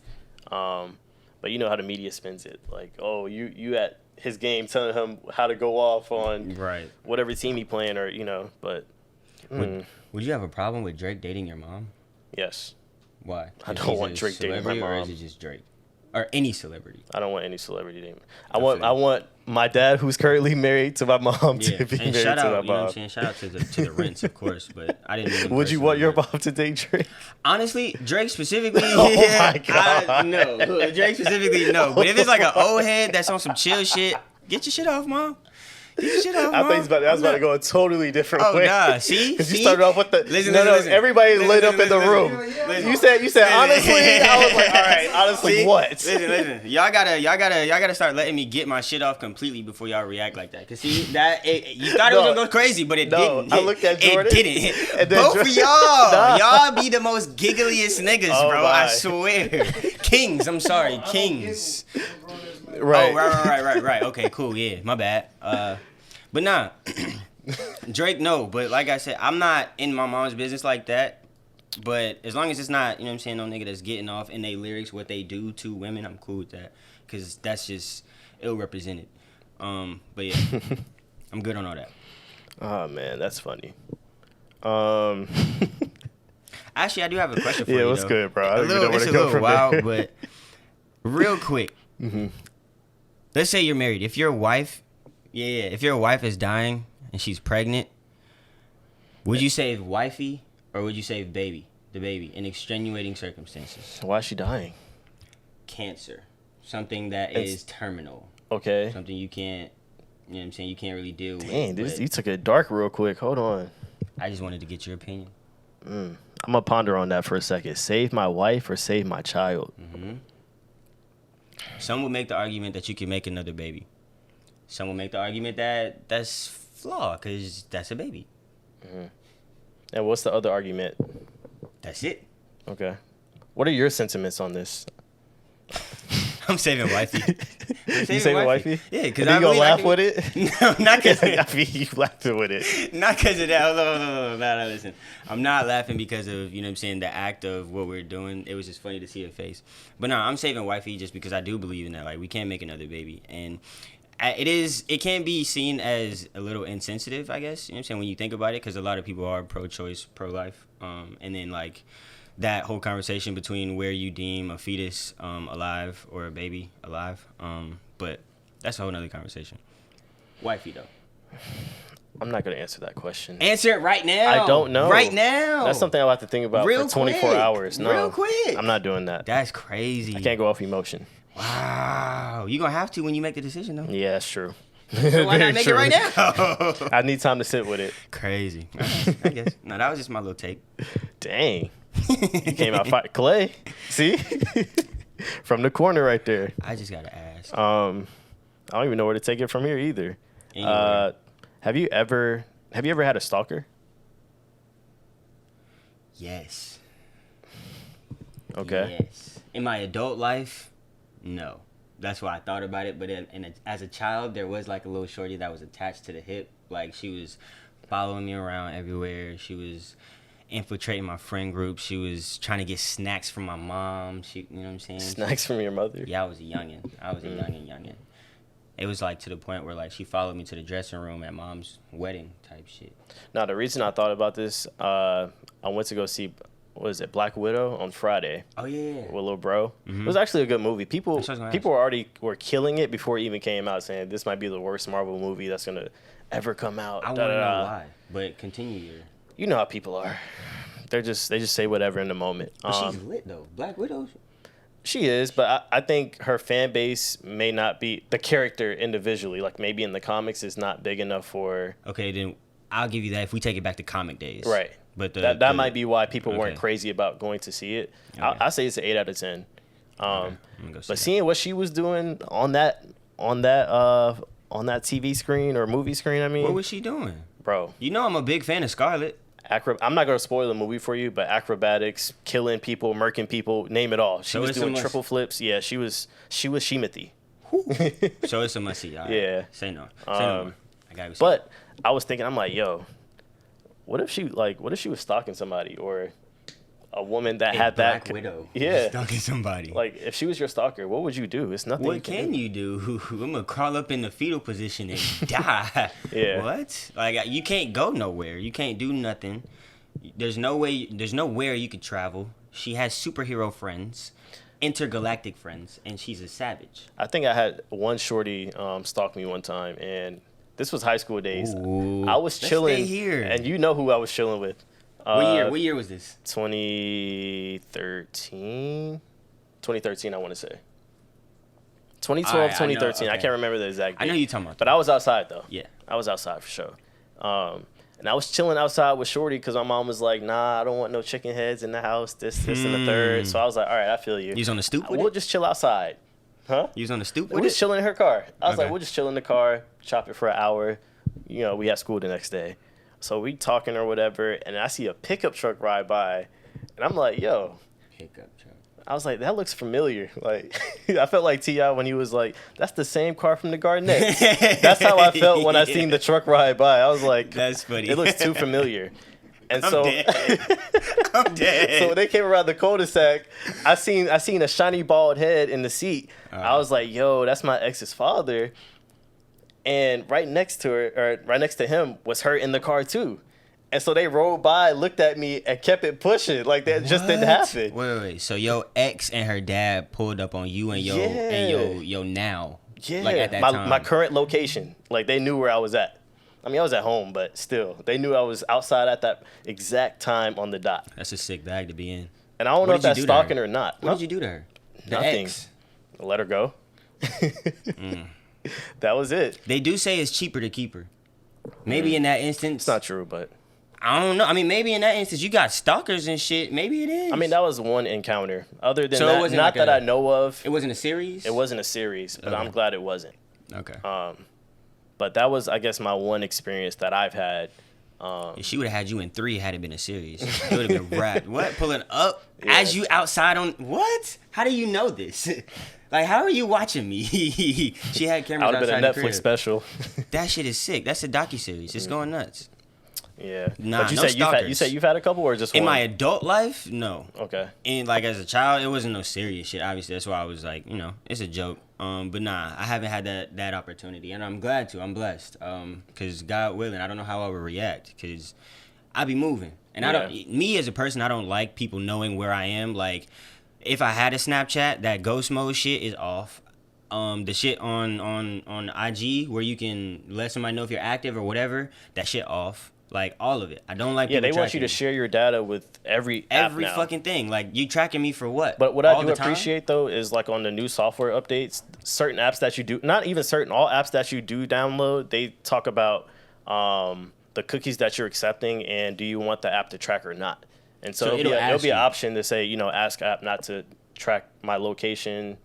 Speaker 3: But you know how the media spins it. Like, you at his game telling him how to go off on whatever team he playing or, but.
Speaker 2: Would you have a problem with Drake dating your mom?
Speaker 3: Yes.
Speaker 2: Why?
Speaker 3: I don't want Drake dating my mom.
Speaker 2: Or is it just Drake? Or any celebrity?
Speaker 3: I don't want any celebrity dating. I want my dad, who's currently married to my mom, to be married to my mom.
Speaker 2: You know what I'm saying? Shout out to the Rents, of course, but I didn't.
Speaker 3: Would you want your mom to date Drake?
Speaker 2: Honestly, Drake specifically.
Speaker 3: My God.
Speaker 2: No. Drake specifically, no. But if it's like an old head that's on some chill shit, get your shit off, mom. shit off,
Speaker 3: I was about to go a totally different way.
Speaker 2: Nah, see?
Speaker 3: Because you started off with the
Speaker 2: listen,
Speaker 3: everybody lit up in the room. You said honestly. I was like, all right, honestly,
Speaker 2: see?
Speaker 3: what?
Speaker 2: Listen. Y'all gotta start letting me get my shit off completely before y'all react like that. Cause see that you thought it was gonna go crazy, but it didn't.
Speaker 3: I looked at Jordan.
Speaker 2: It didn't. And both of y'all, y'all be the most giggliest niggas, bro.
Speaker 3: My.
Speaker 2: I swear. Kings. I'm sorry, kings.
Speaker 3: Right.
Speaker 2: Oh, right. Okay, cool. Yeah, my bad. But nah, Drake, no. But like I said, I'm not in my mom's business like that. But as long as it's not, you know what I'm saying, no nigga that's getting off in their lyrics what they do to women, I'm cool with that. Because that's just ill-represented. But yeah, I'm good on all that.
Speaker 3: Oh, man, that's funny.
Speaker 2: Actually, I do have a question for you,
Speaker 3: Yeah, what's good, bro? I don't even know where
Speaker 2: it's
Speaker 3: to
Speaker 2: a
Speaker 3: go
Speaker 2: little
Speaker 3: from
Speaker 2: wild,
Speaker 3: there.
Speaker 2: but real quick. Let's say you're married. If your wife, if your wife is dying and she's pregnant, would you save wifey or would you save the baby, in extenuating circumstances?
Speaker 3: Why is she dying?
Speaker 2: Cancer. Something that is terminal.
Speaker 3: Okay.
Speaker 2: Something you can't, you know what I'm saying, you can't really deal with.
Speaker 3: Dang, you took it dark real quick. Hold on.
Speaker 2: I just wanted to get your opinion.
Speaker 3: I'm going to ponder on that for a second. Save my wife or save my child?
Speaker 2: Some will make the argument that you can make another baby. Some will make the argument that that's flawed because that's a baby.
Speaker 3: And what's the other argument?
Speaker 2: That's it.
Speaker 3: Okay. What are your sentiments on this?
Speaker 2: I'm saving wifey.
Speaker 3: You saving wifey?
Speaker 2: Yeah, because
Speaker 3: you gonna laugh with it?
Speaker 2: No, not because
Speaker 3: I mean, you laughing with it.
Speaker 2: Not because of that. Hold on. No, listen. I'm not laughing because of, you know what I'm saying, the act of what we're doing. It was just funny to see her face. But no, I'm saving wifey just because I do believe in that. Like, we can't make another baby. And it can be seen as a little insensitive, I guess. You know what I'm saying, when you think about it, because a lot of people are pro-choice, pro-life. And then, like, that whole conversation between where you deem a fetus alive or a baby alive. But that's a whole nother conversation. Wifey, though.
Speaker 3: I'm not going to answer that question.
Speaker 2: Answer it right now.
Speaker 3: I don't know.
Speaker 2: Right now.
Speaker 3: That's something I'll have to think about for 24 hours. No,
Speaker 2: real quick.
Speaker 3: I'm not doing that.
Speaker 2: That's crazy.
Speaker 3: I can't go off emotion.
Speaker 2: Wow. You're going to have to when you make the decision, though.
Speaker 3: Yeah, that's true.
Speaker 2: So why not make it right now?
Speaker 3: I need time to sit with it.
Speaker 2: Crazy. I guess. No, that was just my little take.
Speaker 3: Dang. You came out fight Clay. See? From the corner right there.
Speaker 2: I just got to ask.
Speaker 3: I don't even know where to take it from here either. Have you ever had a stalker?
Speaker 2: Yes.
Speaker 3: Okay.
Speaker 2: Yes. In my adult life, no. That's why I thought about it. But as a child, there was like a little shorty that was attached to the hip. Like, she was following me around everywhere. She was infiltrating my friend group. She was trying to get snacks from my mom. You know what I'm saying?
Speaker 3: Snacks from your mother?
Speaker 2: Yeah, I was a youngin'. Youngin'. It was like to the point where like she followed me to the dressing room at mom's wedding type shit.
Speaker 3: Now, the reason I thought about this, I went to go see, what is it, Black Widow on Friday.
Speaker 2: Oh yeah.
Speaker 3: With Lil Bro. It was actually a good movie. People were killing it before it even came out, saying this might be the worst Marvel movie that's gonna ever come out.
Speaker 2: I want to know why, but continue your.
Speaker 3: You know how people are. They just say whatever in the moment.
Speaker 2: But she's lit though. Black Widow.
Speaker 3: She is, but I think her fan base may not be the character individually. Like maybe in the comics is not big enough for.
Speaker 2: Okay, then I'll give you that if we take it back to comic days.
Speaker 3: Right.
Speaker 2: But
Speaker 3: that might be why people weren't crazy about going to see it. Okay. I say it's an 8 out of 10. But seeing what she was doing on that TV screen or movie screen, I mean,
Speaker 2: what was she doing,
Speaker 3: bro?
Speaker 2: You know I'm a big fan of Scarlett.
Speaker 3: I'm not gonna spoil the movie for you, but acrobatics, killing people, murking people, name it all. She was doing triple flips. Yeah, she was Shimothy.
Speaker 2: So it's a must see. Right.
Speaker 3: Yeah.
Speaker 2: Say no. I gotta see.
Speaker 3: But I was thinking, I'm like, yo, what if she was stalking somebody or a woman that had
Speaker 2: Black
Speaker 3: that
Speaker 2: Widow?
Speaker 3: Yeah,
Speaker 2: stalking somebody.
Speaker 3: Like if she was your stalker, what would you do? It's nothing.
Speaker 2: What can you do? I'm gonna crawl up in the fetal position and die.
Speaker 3: Yeah.
Speaker 2: What? Like you can't go nowhere. You can't do nothing. There's nowhere you could travel. She has superhero friends, intergalactic friends, and she's a savage.
Speaker 3: I think I had one shorty stalk me one time, and this was high school days.
Speaker 2: Ooh,
Speaker 3: I was chilling
Speaker 2: stay here.
Speaker 3: And you know who I was chilling with.
Speaker 2: What year was this?
Speaker 3: 2013, I want to say. 2012,
Speaker 2: All right,
Speaker 3: 2013.
Speaker 2: I know,
Speaker 3: I can't remember the exact date.
Speaker 2: I know you talking about.
Speaker 3: But I was outside, though.
Speaker 2: Yeah.
Speaker 3: I was outside for sure. And I was chilling outside with Shorty because my mom was like, nah, I don't want no chicken heads in the house, this, and the third. So I was like, all right, I feel you.
Speaker 2: You was on the stoop with
Speaker 3: We'll
Speaker 2: it?
Speaker 3: just chill outside. Huh?
Speaker 2: You was on the stoop
Speaker 3: We'll
Speaker 2: with
Speaker 3: just
Speaker 2: it?
Speaker 3: chill in her car. I was like,
Speaker 2: Okay.
Speaker 3: we'll just chill in the car, chop it for an hour. You know, we had school the next day. So we talking or whatever, and I see a pickup truck ride by, and I'm like, yo.
Speaker 2: Pickup truck.
Speaker 3: I was like, that looks familiar. Like, I felt like T.I. when he was like, that's the same car from the Garnets. That's how I felt when I seen the truck ride by. I was like,
Speaker 2: That's funny.
Speaker 3: It looks too familiar. And
Speaker 2: I'm
Speaker 3: so,
Speaker 2: dead. I'm dead.
Speaker 3: so when they came around the cul-de-sac, I seen a shiny bald head in the seat. I was like, yo, that's my ex's father. And right next to her, or right next to him, was her in the car too. And so they rolled by, looked at me, and kept it pushing like that just didn't happen.
Speaker 2: Wait. So your ex and her dad pulled up on you and your now.
Speaker 3: Yeah,
Speaker 2: Like at that time.
Speaker 3: my current location. Like they knew where I was at. I mean, I was at home, but still, they knew I was outside at that exact time on the dot.
Speaker 2: That's a sick bag to be in.
Speaker 3: And I don't know if that's stalking or not.
Speaker 2: What did you do to her? The
Speaker 3: Nothing.
Speaker 2: ex.
Speaker 3: Let her go. That was it.
Speaker 2: They do say it's cheaper to keep her. Maybe in that instance.
Speaker 3: It's not true, but
Speaker 2: I don't know. I mean, maybe in that instance you got stalkers and shit. Maybe it is.
Speaker 3: I mean, that was one encounter. Other than
Speaker 2: So it
Speaker 3: that,
Speaker 2: wasn't
Speaker 3: not
Speaker 2: like
Speaker 3: that I know of.
Speaker 2: It wasn't a series?
Speaker 3: It wasn't a series, but
Speaker 2: Okay.
Speaker 3: I'm glad it wasn't.
Speaker 2: Okay.
Speaker 3: But that was, I guess, my one experience that I've had.
Speaker 2: If she would have had you in 3, had it been a series, it would have been wrapped. What? Pulling up
Speaker 3: Yeah.
Speaker 2: as you outside on what? How do you know this? Like, how are you watching me? She had
Speaker 3: I
Speaker 2: cameras
Speaker 3: would have
Speaker 2: outside
Speaker 3: been a
Speaker 2: the
Speaker 3: Netflix
Speaker 2: crib.
Speaker 3: special.
Speaker 2: That shit is sick. That's a docuseries. It's going nuts.
Speaker 3: Yeah.
Speaker 2: Nah,
Speaker 3: but you
Speaker 2: no
Speaker 3: said
Speaker 2: stalkers.
Speaker 3: you've had a couple or just
Speaker 2: In
Speaker 3: one?
Speaker 2: my adult life, no.
Speaker 3: Okay.
Speaker 2: And like as a child, it wasn't no serious shit. Obviously, that's why I was like, it's a joke. But nah, I haven't had that opportunity, and I'm glad to. I'm blessed. Cause God willing, I don't know how I would react, cause I be moving, and I don't. Me as a person, I don't like people knowing where I am. Like, if I had a Snapchat, that ghost mode shit is off. The shit on IG where you can let somebody know if you're active or whatever, that shit off. Like all of it. I don't like.
Speaker 3: Yeah,
Speaker 2: people
Speaker 3: they want you
Speaker 2: tracking
Speaker 3: to
Speaker 2: me.
Speaker 3: share your data with every app now.
Speaker 2: Fucking thing. Like, you tracking me for what?
Speaker 3: But what
Speaker 2: All
Speaker 3: I do
Speaker 2: the time?
Speaker 3: appreciate though is like on the new software updates, certain apps that you do, not even certain, all apps that you do download, they talk about the cookies that you're accepting and do you want the app to track or not. And so, it'll be an option to say, ask app not to track my location,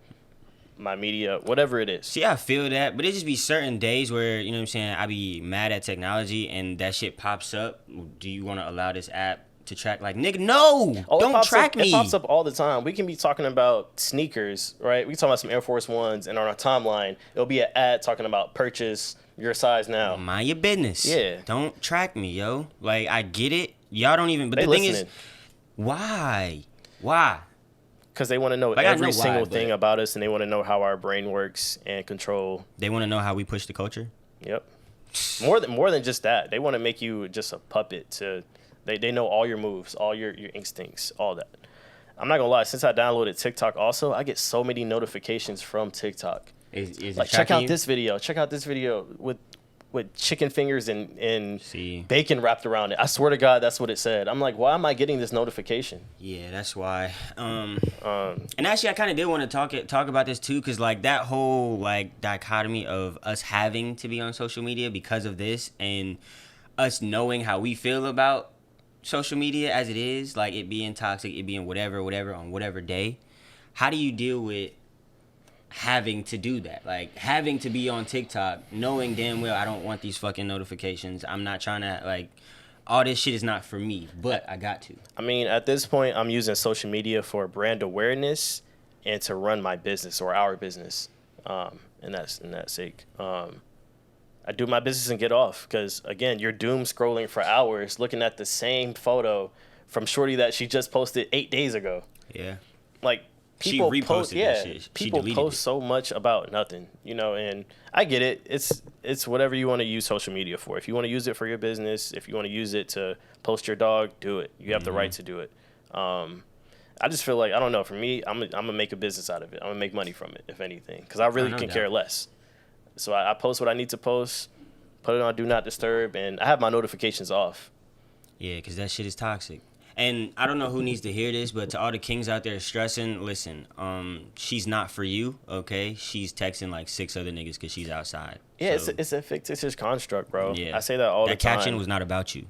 Speaker 3: my media, whatever it is.
Speaker 2: See, I feel that, but it just be certain days where, you know what I'm saying, I be mad at technology and that shit pops up. Do you want to allow this app to track? Like, nigga, no! Don't track me!
Speaker 3: It pops up all the time. We can be talking about sneakers, right? We can talk about some Air Force Ones, and on our timeline, it'll be an ad talking about purchase your size now.
Speaker 2: Mind your business.
Speaker 3: Yeah.
Speaker 2: Don't track me, yo. Like, I get it. Y'all don't even, but
Speaker 3: They
Speaker 2: the thing
Speaker 3: listening.
Speaker 2: is, why? Why?
Speaker 3: Because they want to know
Speaker 2: Like, I
Speaker 3: every
Speaker 2: know why,
Speaker 3: single
Speaker 2: but-
Speaker 3: thing about us, and they want to know how our brain works and control.
Speaker 2: They want to know how we push the culture?
Speaker 3: Yep. More than just that. They want to make you just a puppet to. They know all your moves, all your instincts, all that. I'm not gonna lie. Since I downloaded TikTok, also I get so many notifications from TikTok.
Speaker 2: Is
Speaker 3: Like,
Speaker 2: it
Speaker 3: check
Speaker 2: tracking
Speaker 3: out
Speaker 2: you?
Speaker 3: this video. Check out this video with chicken fingers and
Speaker 2: See.
Speaker 3: bacon wrapped around it. I swear to God, that's what it said. I'm like, why am I getting this notification?
Speaker 2: Yeah, that's why. And actually, I kind of did want to talk about this too, because like that whole like dichotomy of us having to be on social media because of this, and us knowing how we feel about social media as it is, like it being toxic, it being whatever on whatever day. How do you deal with having to do that? Like having to be on TikTok, knowing damn well I don't want these fucking notifications. I'm not trying to like. All this shit is not for me, but I got to.
Speaker 3: I mean, at this point, I'm using social media for brand awareness and to run my business or our business. And that's in that sake. I do my business and get off because, again, you're doom scrolling for hours looking at the same photo from Shorty that she just posted 8 days ago.
Speaker 2: Yeah.
Speaker 3: Like,
Speaker 2: She
Speaker 3: people
Speaker 2: reposted
Speaker 3: post,
Speaker 2: that
Speaker 3: yeah,
Speaker 2: shit. She
Speaker 3: people
Speaker 2: deleted
Speaker 3: post
Speaker 2: it.
Speaker 3: so much about nothing, and I get it. It's whatever you want to use social media for. If you want to use it for your business, if you want to use it to post your dog, do it. You have the right to do it. I just feel like, I don't know, for me, I'm gonna make a business out of it. I'm gonna make money from it, if anything, because I really
Speaker 2: no
Speaker 3: can
Speaker 2: doubt.
Speaker 3: care less. So I post what I need to post, put it on Do Not Disturb, and I have my notifications off.
Speaker 2: Yeah, because that shit is toxic. And I don't know who needs to hear this, but to all the kings out there stressing, listen, she's not for you, okay? She's texting like 6 other niggas because she's outside.
Speaker 3: Yeah,
Speaker 2: so,
Speaker 3: it's a fictitious construct, bro.
Speaker 2: Yeah.
Speaker 3: I say that all the time.
Speaker 2: That caption was not about you.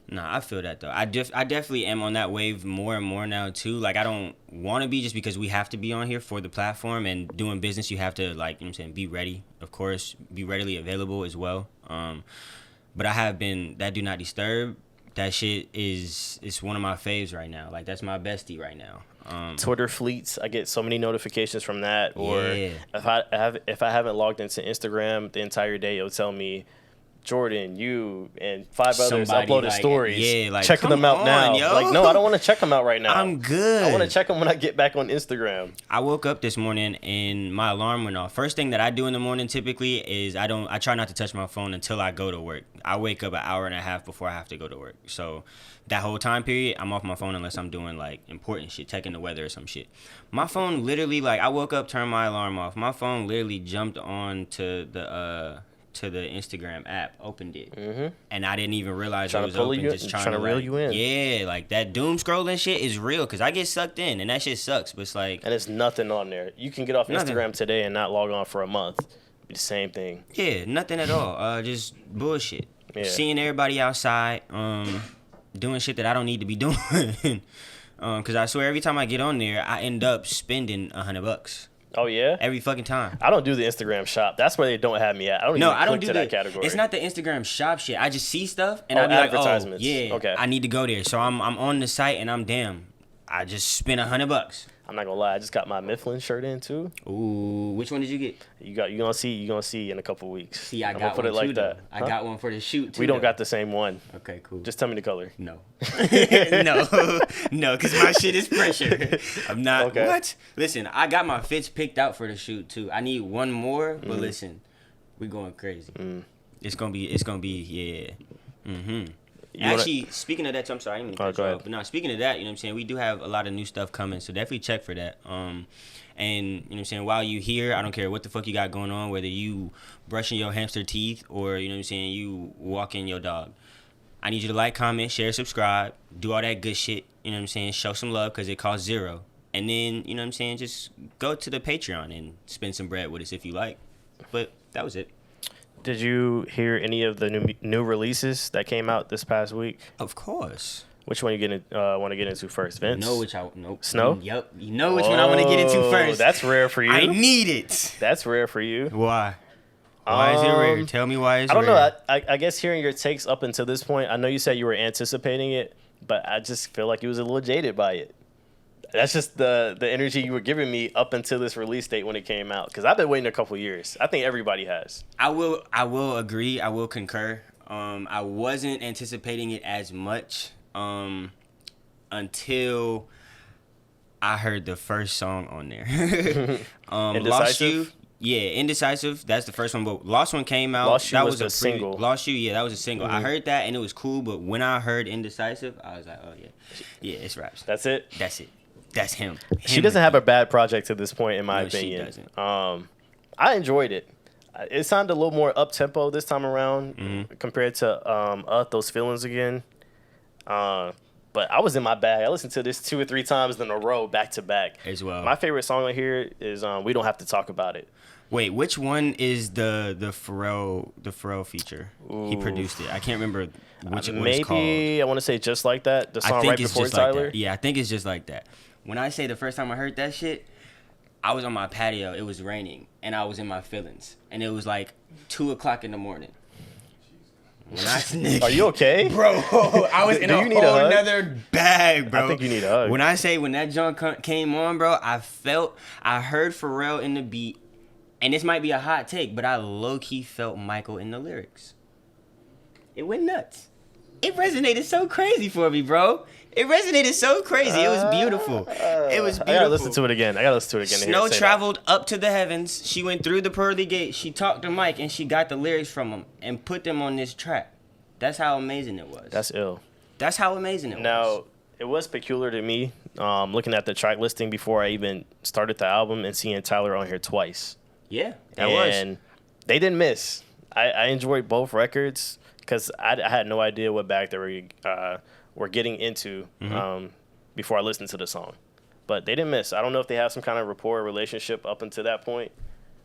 Speaker 2: Nah, I feel that though. I definitely am on that wave more and more now too. Like I don't want to be just because we have to be on here for the platform and doing business. You have to like, you know what I'm saying, be ready. Of course, be readily available as well. But I have been that do not disturb. That shit it's one of my faves right now. Like that's my bestie right now.
Speaker 3: Twitter fleets, I get so many notifications from that. Or
Speaker 2: Yeah.
Speaker 3: if I haven't logged into Instagram the entire day, it'll tell me Jordan, you, and 5 others
Speaker 2: Somebody,
Speaker 3: uploaded
Speaker 2: like,
Speaker 3: stories.
Speaker 2: yeah, like,
Speaker 3: checking them out
Speaker 2: come
Speaker 3: now.
Speaker 2: on, yo.
Speaker 3: Like, no, I don't want to check them out right now.
Speaker 2: I'm good.
Speaker 3: I want to check them when I get back on Instagram.
Speaker 2: I woke up this morning and my alarm went off. First thing that I do in the morning typically is I try not to touch my phone until I go to work. I wake up an hour and a half before I have to go to work. So that whole time period, I'm off my phone unless I'm doing like important shit, checking the weather or some shit. My phone literally, like, I woke up, turned my alarm off. My phone literally jumped on to the Instagram app, opened it, and I didn't even realize it was open. Just trying to
Speaker 3: reel you in.
Speaker 2: Yeah, like that doom scrolling shit is real because I get sucked in, and that shit sucks. But it's like,
Speaker 3: And there's nothing on there. You can get off
Speaker 2: Nothing.
Speaker 3: Instagram today and not log on for a month. Be the same thing.
Speaker 2: yeah, nothing at all. Just bullshit.
Speaker 3: Yeah.
Speaker 2: Seeing everybody outside, doing shit that I don't need to be doing. Because I swear every time I get on there, I end up spending $100
Speaker 3: Oh, yeah?
Speaker 2: every fucking time.
Speaker 3: I don't do the Instagram shop. That's where they don't have me at. I don't even click to that category.
Speaker 2: It's not the Instagram shop shit. I just see stuff and
Speaker 3: Oh,
Speaker 2: I be like, oh,
Speaker 3: advertisements.
Speaker 2: yeah,
Speaker 3: Okay.
Speaker 2: I need to go there. So I'm on the site and I just spent $100.
Speaker 3: I'm not gonna lie, I just got my Mifflin shirt in too.
Speaker 2: Ooh, which one did you get?
Speaker 3: You gonna see in a couple weeks.
Speaker 2: See, I
Speaker 3: I'm
Speaker 2: got
Speaker 3: gonna put
Speaker 2: one
Speaker 3: it like
Speaker 2: too,
Speaker 3: that.
Speaker 2: though. I got one for the shoot too.
Speaker 3: We don't
Speaker 2: though.
Speaker 3: got the same one.
Speaker 2: Okay, cool.
Speaker 3: Just tell me the color.
Speaker 2: No. No, because my shit is pressure. I'm not.
Speaker 3: Okay.
Speaker 2: What? Listen, I got my fits picked out for the shoot too. I need one more, but listen, we going crazy. It's gonna be, yeah. Actually, speaking of that, too, I'm sorry, I didn't mean to cut
Speaker 3: go
Speaker 2: you
Speaker 3: ahead.
Speaker 2: off. But no, speaking of that, you know what I'm saying, we do have a lot of new stuff coming, so definitely check for that. And you know what I'm saying, while you here, I don't care what the fuck you got going on, whether you brushing your hamster teeth or, you know what I'm saying, you walking your dog. I need you to like, comment, share, subscribe, do all that good shit, you know what I'm saying, show some love because it costs $0. And then, you know what I'm saying, just go to the Patreon and spend some bread with us if you like. But that was it.
Speaker 3: Did you hear any of the new releases that came out this past week?
Speaker 2: Of course.
Speaker 3: Which one you want to get into first, Vince?
Speaker 2: Nope.
Speaker 3: Snoh?
Speaker 2: Yep. You know which one I want to get into first.
Speaker 3: That's rare for you.
Speaker 2: I need it.
Speaker 3: That's rare for you.
Speaker 2: Why? Why is it rare? Tell me why it's
Speaker 3: I
Speaker 2: rare.
Speaker 3: don't know. I guess hearing your takes up until this point, I know you said you were anticipating it, but I just feel like you was a little jaded by it. That's just the energy you were giving me up until this release date when it came out. Because I've been waiting a couple years. I think everybody has.
Speaker 2: I will agree. I will concur. I wasn't anticipating it as much until I heard the first song on there. Lost You. Yeah, Indecisive. That's the first one. But Lost One came out.
Speaker 3: Lost You
Speaker 2: that
Speaker 3: was a single.
Speaker 2: Lost You, yeah, that was a single. I heard that and it was cool. But when I heard Indecisive, I was like, oh yeah, yeah, it's raps.
Speaker 3: That's it.
Speaker 2: That's it. That's him.
Speaker 3: She doesn't have a bad project to this point, in my
Speaker 2: No, she
Speaker 3: opinion.
Speaker 2: doesn't.
Speaker 3: I enjoyed it. It sounded a little more up tempo this time around compared to Those Feelings Again. But I was in my bag. I listened to this 2 or 3 times in a row, back to back.
Speaker 2: As well.
Speaker 3: My favorite song on here is We Don't Have to Talk About It.
Speaker 2: Wait, which one is the Pharrell feature? He produced it. I can't remember which one it's called.
Speaker 3: Maybe I want to say Just Like That, the
Speaker 2: I
Speaker 3: song
Speaker 2: think
Speaker 3: right
Speaker 2: it's
Speaker 3: before
Speaker 2: just
Speaker 3: Tyler.
Speaker 2: like that. Yeah, I think it's just like that. When I say the first time I heard that shit, I was on my patio. It was raining, and I was in my feelings, and it was like 2:00 in the morning. When I
Speaker 3: Are you okay?
Speaker 2: Bro, I was in
Speaker 3: Do
Speaker 2: a
Speaker 3: you need a
Speaker 2: whole
Speaker 3: hug?
Speaker 2: nother bag, bro.
Speaker 3: I think you need a hug.
Speaker 2: When I say when that junk came on, bro, I heard Pharrell in the beat, and this might be a hot take, but I low-key felt Michael in the lyrics. It went nuts. It resonated so crazy for me, bro. It resonated so crazy. It was beautiful. It was beautiful.
Speaker 3: I gotta listen to it again.
Speaker 2: Snoh traveled up to the heavens. She went through the pearly gate. She talked to Mike, and she got the lyrics from him and put them on this track. That's how amazing it was.
Speaker 3: That's ill.
Speaker 2: That's how amazing it was.
Speaker 3: Now, it was peculiar to me, looking at the track listing before I even started the album and seeing Tyler on here twice.
Speaker 2: Yeah, that was.
Speaker 3: And they didn't miss. I enjoyed both records because I had no idea what bag they were were getting into before I listened to the song. But they didn't miss. I don't know if they have some kind of rapport or relationship up until that point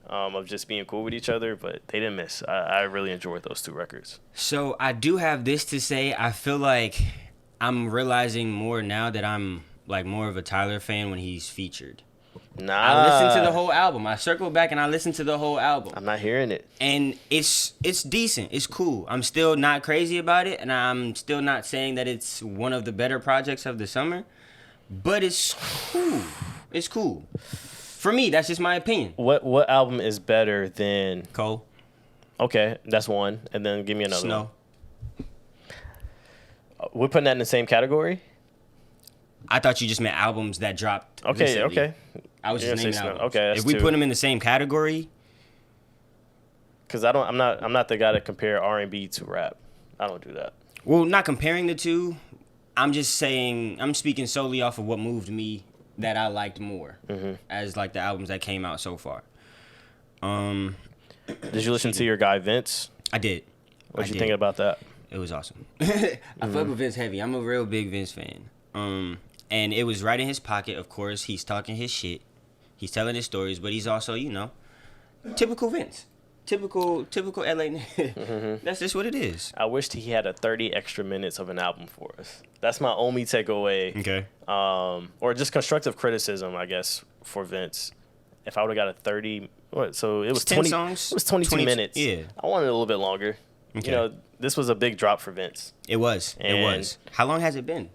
Speaker 3: of just being cool with each other, but they didn't miss. I really enjoyed those 2 records.
Speaker 2: So I do have this to say. I feel like I'm realizing more now that I'm like more of a Tyler fan when he's featured.
Speaker 3: Nah.
Speaker 2: I listened to the whole album. I circled back and I listened to the whole album.
Speaker 3: I'm not hearing it.
Speaker 2: And it's decent. It's cool. I'm still not crazy about it, and I'm still not saying that it's one of the better projects of the summer, but it's cool. It's cool. For me, that's just my opinion.
Speaker 3: What album is better than
Speaker 2: Cole?
Speaker 3: Okay, that's one. And then give me another
Speaker 2: Snoh.
Speaker 3: one. We're putting that in the same category?
Speaker 2: I thought you just meant albums that dropped
Speaker 3: Okay,
Speaker 2: recently.
Speaker 3: okay.
Speaker 2: I was just naming albums.
Speaker 3: Okay, that's
Speaker 2: if we
Speaker 3: 2.
Speaker 2: put them in the same category,
Speaker 3: because I'm not the guy to compare R&B to rap. I don't do that.
Speaker 2: well, not comparing the two. I'm just saying I'm speaking solely off of what moved me that I liked more as like the albums that came out so far.
Speaker 3: Did you listen to your guy Vince?
Speaker 2: I did.
Speaker 3: What you think about that?
Speaker 2: It was awesome. I fuck with Vince heavy. I'm a real big Vince fan. And it was right in his pocket. Of course, he's talking his shit. He's telling his stories, but he's also, typical Vince. Typical LA. That's just what it is.
Speaker 3: I wished he had a 30 extra minutes of an album for us. That's my only takeaway.
Speaker 2: Okay.
Speaker 3: Or just constructive criticism, I guess, for Vince. If I would have got a 30, so it was
Speaker 2: 10
Speaker 3: 20
Speaker 2: songs.
Speaker 3: It was 22 minutes.
Speaker 2: Yeah.
Speaker 3: I wanted a little bit longer.
Speaker 2: Okay.
Speaker 3: This was a big drop for Vince.
Speaker 2: It was. How long has it been?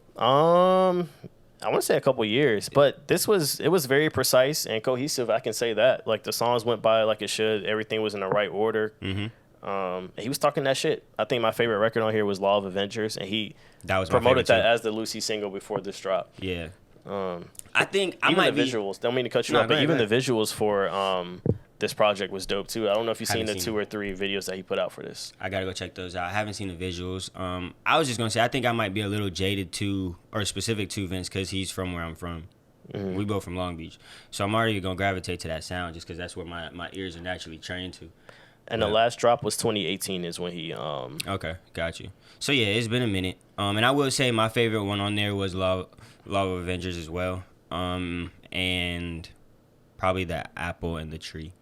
Speaker 3: I want to say a couple years, but it was very precise and cohesive. I can say that. Like the songs went by like it should. Everything was in the right order. He was talking that shit. I think my favorite record on here was Law of Avengers, and he promoted that as the Lucy single before this drop.
Speaker 2: Yeah. I think I
Speaker 3: even
Speaker 2: might
Speaker 3: the visuals. Don't mean to cut you off, but even the visuals for this project was dope too. I don't know if you've seen the 2 or 3 videos that he put out for this.
Speaker 2: I gotta go check those out. I haven't seen the visuals. I was just gonna say I think I might be a little jaded to or specific to Vince because he's from where I'm from. We both from Long Beach, so I'm already gonna gravitate to that sound just because that's where my ears are naturally trained to.
Speaker 3: And the last drop was 2018 is when he
Speaker 2: Okay, got you. So yeah, it's been a minute. And I will say my favorite one on there was Law of Avengers as well. And probably the Apple and the Tree.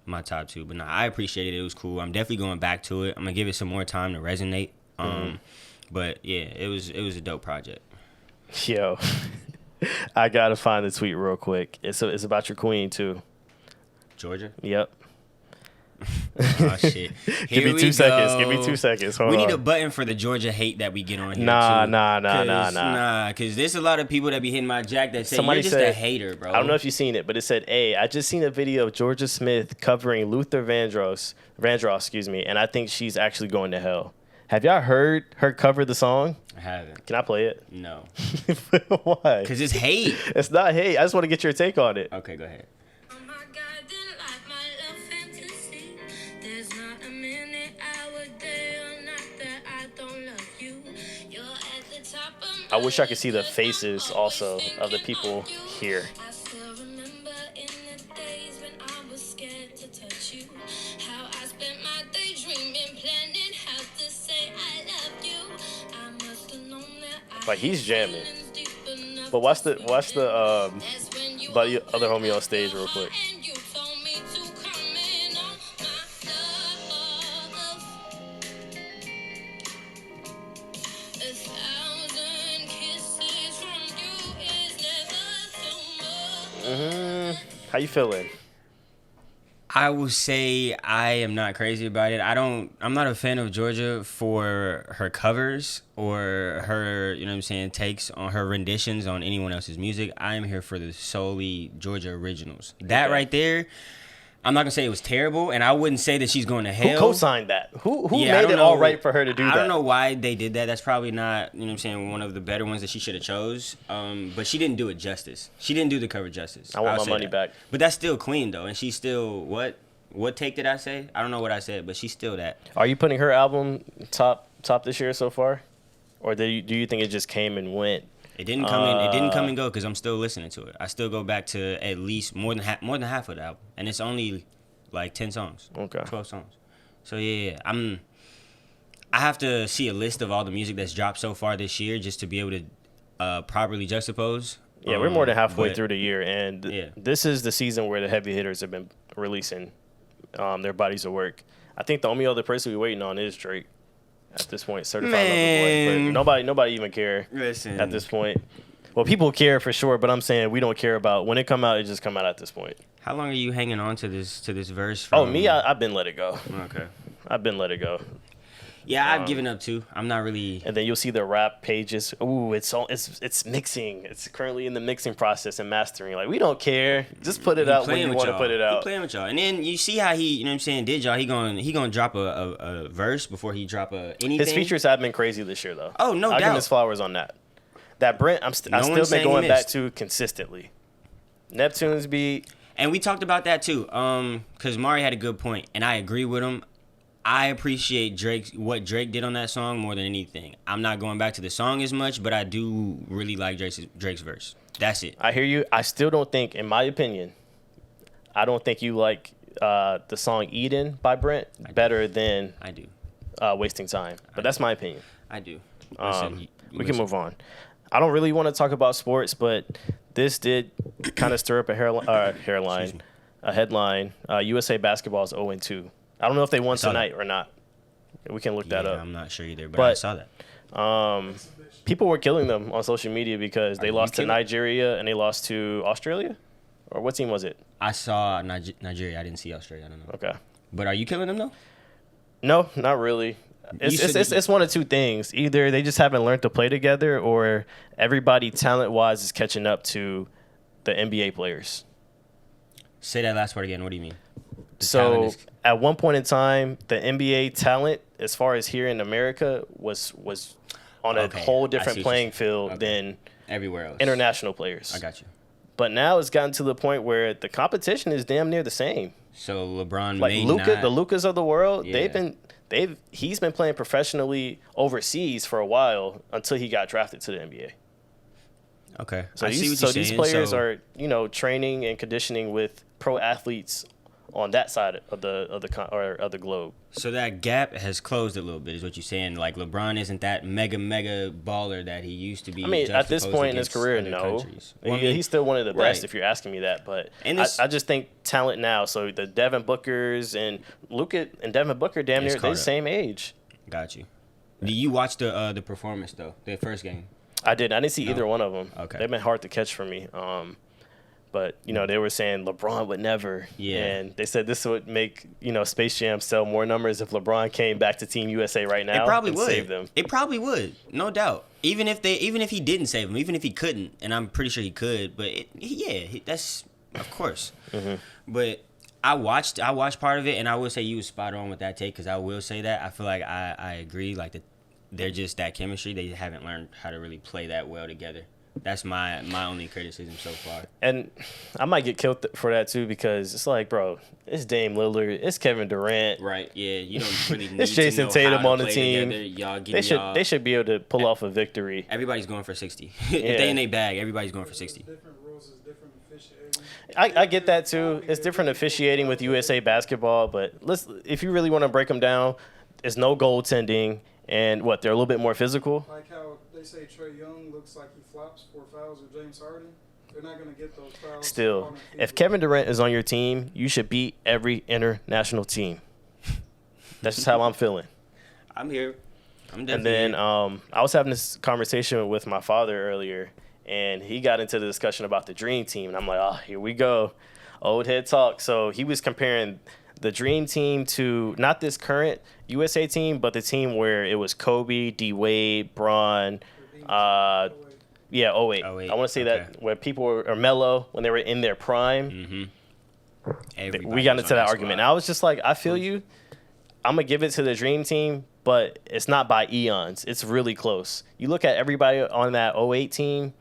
Speaker 2: My top 2. But no, I appreciated it. It was cool. I'm definitely going back to it. I'm gonna give it some more time to resonate. But yeah, it was a dope project.
Speaker 3: Yo, I gotta find the tweet real quick. It's about your queen too.
Speaker 2: Jorja?
Speaker 3: Yep.
Speaker 2: Oh shit!
Speaker 3: Give me 2 seconds. Give me 2 seconds. Hold
Speaker 2: we
Speaker 3: on.
Speaker 2: need a button for the Jorja hate that we get on here.
Speaker 3: Nah.
Speaker 2: Because there's a lot of people that be hitting my jack that say
Speaker 3: Somebody
Speaker 2: you're just
Speaker 3: said,
Speaker 2: a hater, bro.
Speaker 3: I don't know if you've seen it, but it said, "Hey, I just seen a video of Jorja Smith covering Luther Vandross, and I think she's actually going to hell." Have y'all heard her cover the song?
Speaker 2: I haven't.
Speaker 3: Can I play it?
Speaker 2: No.
Speaker 3: Why?
Speaker 2: Because it's hate.
Speaker 3: It's not hate. I just want to get your take on it.
Speaker 2: Okay, go ahead.
Speaker 3: I wish I could see the faces also of the people here. Like he's jamming. But watch the buddy other homie on stage real quick. How you feeling?
Speaker 2: I will say I am not crazy about it. I'm not a fan of Jorja for her covers or her, takes on her renditions on anyone else's music. I am here for the solely Jorja originals. That right there, I'm not gonna say it was terrible, and I wouldn't say that she's going to hell.
Speaker 3: Who co-signed that? Who made it all right for her to do that?
Speaker 2: I don't know why they did that. That's probably not, one of the better ones that she should have chose. But she didn't do it justice. She didn't do the cover justice.
Speaker 3: I want my money back.
Speaker 2: But that's still clean though, and she's still what? What take did I say? I don't know what I said, but she's still that.
Speaker 3: Are you putting her album top this year so far, or do you think it just came and went?
Speaker 2: It didn't come in. It didn't come and go because I'm still listening to it. I still go back to at least more than half of the album, and it's only like 10 songs.
Speaker 3: Okay.
Speaker 2: 12 songs. So yeah, I'm I have to see a list of all the music that's dropped so far this year just to be able to properly juxtapose.
Speaker 3: Yeah, we're more than halfway through the year, and this is the season where the heavy hitters have been releasing their bodies of work. I think the only other person we're waiting on is Drake at this point, certified lover boy. But nobody even care at this point. Well, people care for sure, but I'm saying we don't care about when it come out. It just come out at this point.
Speaker 2: How long are you hanging on to this verse?
Speaker 3: Me, I've been let it go.
Speaker 2: Okay,
Speaker 3: I've been let it go.
Speaker 2: Yeah, I've given up too. I'm not really.
Speaker 3: And then you'll see the rap pages. Ooh, it's mixing. It's currently in the mixing process and mastering. Like, we don't care. Just put it out when you want to put it out.
Speaker 2: He playing with y'all. And then you see how he, you know what I'm saying, did y'all. He gonna drop a verse before he drop anything.
Speaker 3: His features have been crazy this year though.
Speaker 2: Oh, no doubt.
Speaker 3: I'll give him his flowers on that. That Brent, I've still been going back to consistently. Neptune's beat.
Speaker 2: And we talked about that too. Cause Mari had a good point, and I agree with him. I appreciate what Drake did on that song more than anything. I'm not going back to the song as much, but I do really like Drake's verse. That's it.
Speaker 3: I hear you. I still don't think, in my opinion, I don't think you like the song Eden by Brent better than
Speaker 2: I do.
Speaker 3: Wasting Time. But that's my opinion.
Speaker 2: I do.
Speaker 3: We can move on. I don't really want to talk about sports, but this did kind of stir up a headline. USA basketball is 0-2. I don't know if they won tonight or not. We can look that up.
Speaker 2: I'm not sure either, but I saw that.
Speaker 3: People were killing them on social media because they lost to Nigeria and they lost to Australia? Or what team was it?
Speaker 2: I saw Nigeria. I didn't see Australia. I don't know.
Speaker 3: Okay.
Speaker 2: But are you killing them, though?
Speaker 3: No, not really. It's one of two things. Either they just haven't learned to play together or everybody talent-wise is catching up to the NBA players.
Speaker 2: Say that last part again. What do you mean?
Speaker 3: So at one point in time, the NBA talent, as far as here in America, was on a whole different playing field than
Speaker 2: everywhere else.
Speaker 3: International players.
Speaker 2: I got you.
Speaker 3: But now it's gotten to the point where the competition is damn near the same.
Speaker 2: So LeBron,
Speaker 3: like the Lucas of the world, he's been playing professionally overseas for a while until he got drafted to the NBA.
Speaker 2: Okay.
Speaker 3: So these players are, training and conditioning with pro athletes on that side of the globe.
Speaker 2: So that gap has closed a little bit, is what you're saying. Like, LeBron isn't that mega baller that he used to be.
Speaker 3: I mean, at this point in his career, no. Well, he's still one of the best, if you're asking me that. But I just think talent now. So the Devin Bookers and Luka and Devin Booker, damn near they're the same age.
Speaker 2: Got you. Did you watch the performance though? The first game.
Speaker 3: I didn't. I didn't see either one of them.
Speaker 2: Okay.
Speaker 3: They've been hard to catch for me. But, they were saying LeBron would never.
Speaker 2: Yeah.
Speaker 3: And they said this would make, Space Jam sell more numbers if LeBron came back to Team USA right now.
Speaker 2: It probably would.
Speaker 3: Save them.
Speaker 2: It probably would. No doubt. Even if he didn't save them, even if he couldn't, and I'm pretty sure he could, but that's of course.
Speaker 3: Mm-hmm.
Speaker 2: But I watched part of it, and I will say you was spot on with that take, because I will say that. I feel like I agree. Like, they're just that chemistry. They haven't learned how to really play that well together. That's my only criticism so far. And
Speaker 3: I might get killed for that too, because it's like, bro, it's Dame Lillard, it's Kevin Durant.
Speaker 2: Right, yeah, you don't really need
Speaker 3: it's Jason Tatum on the team.
Speaker 2: They
Speaker 3: should be able to pull off a victory.
Speaker 2: Everybody's going for 60. If they in their bag, everybody's going for 60.
Speaker 4: Different rules is different officiating.
Speaker 3: I get that too. It's different officiating with USA basketball, but if you really want to break them down, it's no goaltending, and they're a little bit more physical.
Speaker 4: Like how they say Trae Young looks like he flops 4 fouls with James Harden. They're not going to get those fouls.
Speaker 3: Still, if Kevin Durant is on your team, you should beat every international team. That's just how I'm feeling.
Speaker 2: I'm here. I'm definitely
Speaker 3: And then I was having this conversation with my father earlier, and he got into the discussion about the Dream Team. And I'm like, oh, here we go. Old head talk. So he was comparing the Dream Team to not this current USA team, but the team where it was Kobe, D-Wade, Bron, 08. I want to say that where people were Melo when they were in their prime.
Speaker 2: Mm-hmm.
Speaker 3: We got into that argument. And I was just like, I feel you. I'm going to give it to the Dream Team, but it's not by eons. It's really close. You look at everybody on that 08 team,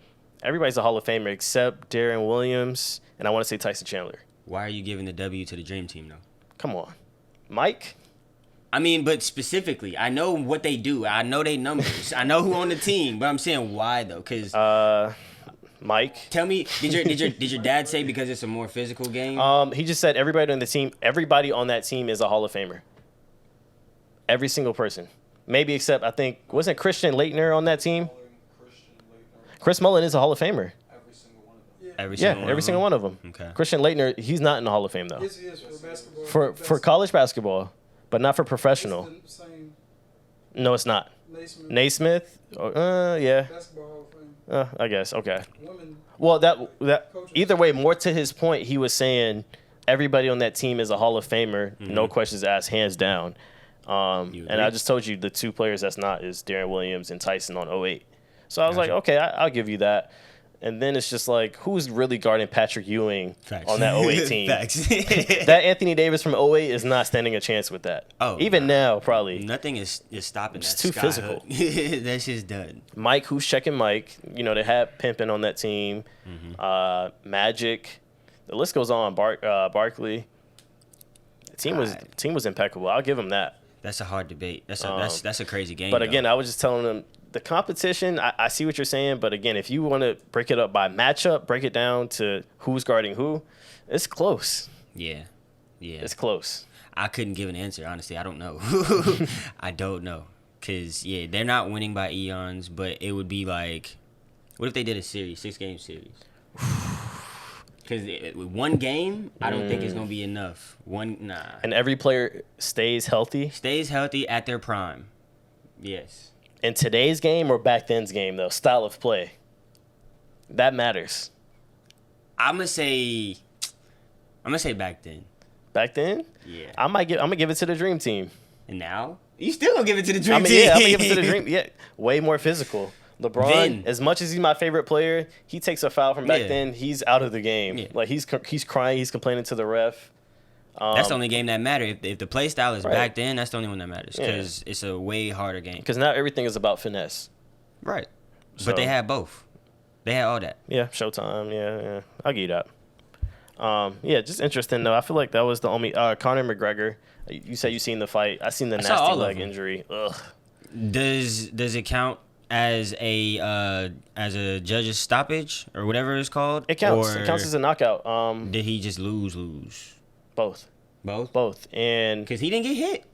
Speaker 3: everybody's a Hall of Famer except Darren Williams, and I want to say Tyson Chandler.
Speaker 2: Why are you giving the W to the Dream Team, though?
Speaker 3: Come on. Mike?
Speaker 2: I mean, but specifically, I know what they do. I know their numbers. I know who on the team, but I'm saying why though? Because
Speaker 3: Mike.
Speaker 2: Tell me, did your dad say because it's a more physical game?
Speaker 3: He just said everybody on that team is a Hall of Famer. Every single person. Maybe except I think wasn't Christian Laettner on that team?
Speaker 1: Christian Laettner.
Speaker 3: Chris Mullin is a Hall of Famer.
Speaker 1: Every single one of them.
Speaker 4: Yeah.
Speaker 3: Every single one of them.
Speaker 2: Okay.
Speaker 3: Christian Laettner, he's not in the Hall of Fame though.
Speaker 4: Yes, he is for basketball.
Speaker 3: For college basketball, but not for professional.
Speaker 4: It's the same
Speaker 3: No, it's not.
Speaker 4: Naismith
Speaker 3: Naismith? Yeah.
Speaker 4: basketball Hall of Fame.
Speaker 3: I guess. Okay.
Speaker 4: Women.
Speaker 3: Well, that either way, more to his point, he was saying everybody on that team is a Hall of Famer, no questions asked, hands down. And I just told you the two players that's not is Darren Williams and Tyson on 08. So I was like, okay, I'll give you that. And then it's just like, who's really guarding Patrick Ewing on that 08 team?
Speaker 2: Facts.
Speaker 3: That Anthony Davis from 08 is not standing a chance with that.
Speaker 2: Oh,
Speaker 3: even now, probably.
Speaker 2: Nothing is stopping
Speaker 3: It's
Speaker 2: that.
Speaker 3: too
Speaker 2: Sky
Speaker 3: physical.
Speaker 2: hook. That shit's done.
Speaker 3: Mike, who's checking Mike? You know, they had Pimpin on that team. Magic. The list goes on. Barkley. The team was impeccable. I'll give him that.
Speaker 2: That's a hard debate. That's a crazy game.
Speaker 3: But again, I was just telling them the competition. I see what you're saying, but again, if you want to break it up by matchup, break it down to who's guarding who, it's close.
Speaker 2: yeah,
Speaker 3: It's close.
Speaker 2: I couldn't give an answer. Honestly, I don't know. I don't know, cause they're not winning by eons. But it would be like, what if they did a series, 6-game series? Because one game, I don't think it's gonna be enough.
Speaker 3: And every player stays healthy.
Speaker 2: Stays healthy at their prime. Yes.
Speaker 3: In today's game or back then's game, though, style of play. That matters.
Speaker 2: I'm gonna say back then.
Speaker 3: Back then?
Speaker 2: Yeah.
Speaker 3: I'm gonna give it to the Dream Team.
Speaker 2: And now you still gonna give it to the Dream Team?
Speaker 3: Yeah, I'm gonna give it to the Dream. Yeah, way more physical. LeBron,
Speaker 2: Then.
Speaker 3: as much as he's my favorite player, he takes a foul from back then. He's out of the game.
Speaker 2: Yeah.
Speaker 3: Like he's crying, he's complaining to the ref.
Speaker 2: That's the only game that matters. If the play style is
Speaker 3: Right.
Speaker 2: back then, that's the only one that matters because it's a way harder game.
Speaker 3: Because now everything is about finesse.
Speaker 2: Right.
Speaker 3: So-
Speaker 2: But they had both. They had all that.
Speaker 3: Yeah, Showtime. Yeah. I'll give you that. Yeah, just interesting though. I feel like that was the only Conor McGregor. You said you seen the fight. I seen the
Speaker 2: I saw
Speaker 3: nasty
Speaker 2: all of
Speaker 3: leg
Speaker 2: them.
Speaker 3: injury. Ugh.
Speaker 2: Does it count as a judge's stoppage or whatever it's called?
Speaker 3: It counts.
Speaker 2: Or
Speaker 3: It counts as a knockout.
Speaker 2: did he just lose?
Speaker 3: Both.
Speaker 2: Both?
Speaker 3: And
Speaker 2: Because he didn't get hit.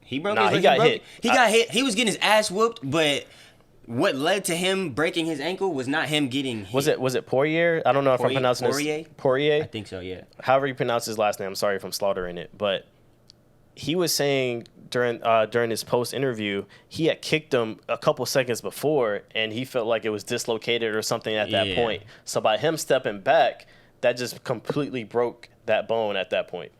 Speaker 2: He broke
Speaker 3: Nah,
Speaker 2: his
Speaker 3: he got
Speaker 2: broke-
Speaker 3: hit.
Speaker 2: He got hit. He was getting his ass whooped, but what led to him breaking his ankle was not him getting hit.
Speaker 3: was it Poirier? I don't know if I'm pronouncing
Speaker 2: Poirier?
Speaker 3: this. Poirier?
Speaker 2: I think so, yeah.
Speaker 3: However you pronounce his last name. I'm sorry if I'm slaughtering it, but he was saying during his post interview, he had kicked him a couple seconds before, and he felt like it was dislocated or something at that
Speaker 2: Yeah.
Speaker 3: point. So by him stepping back, that just completely broke that bone at that point.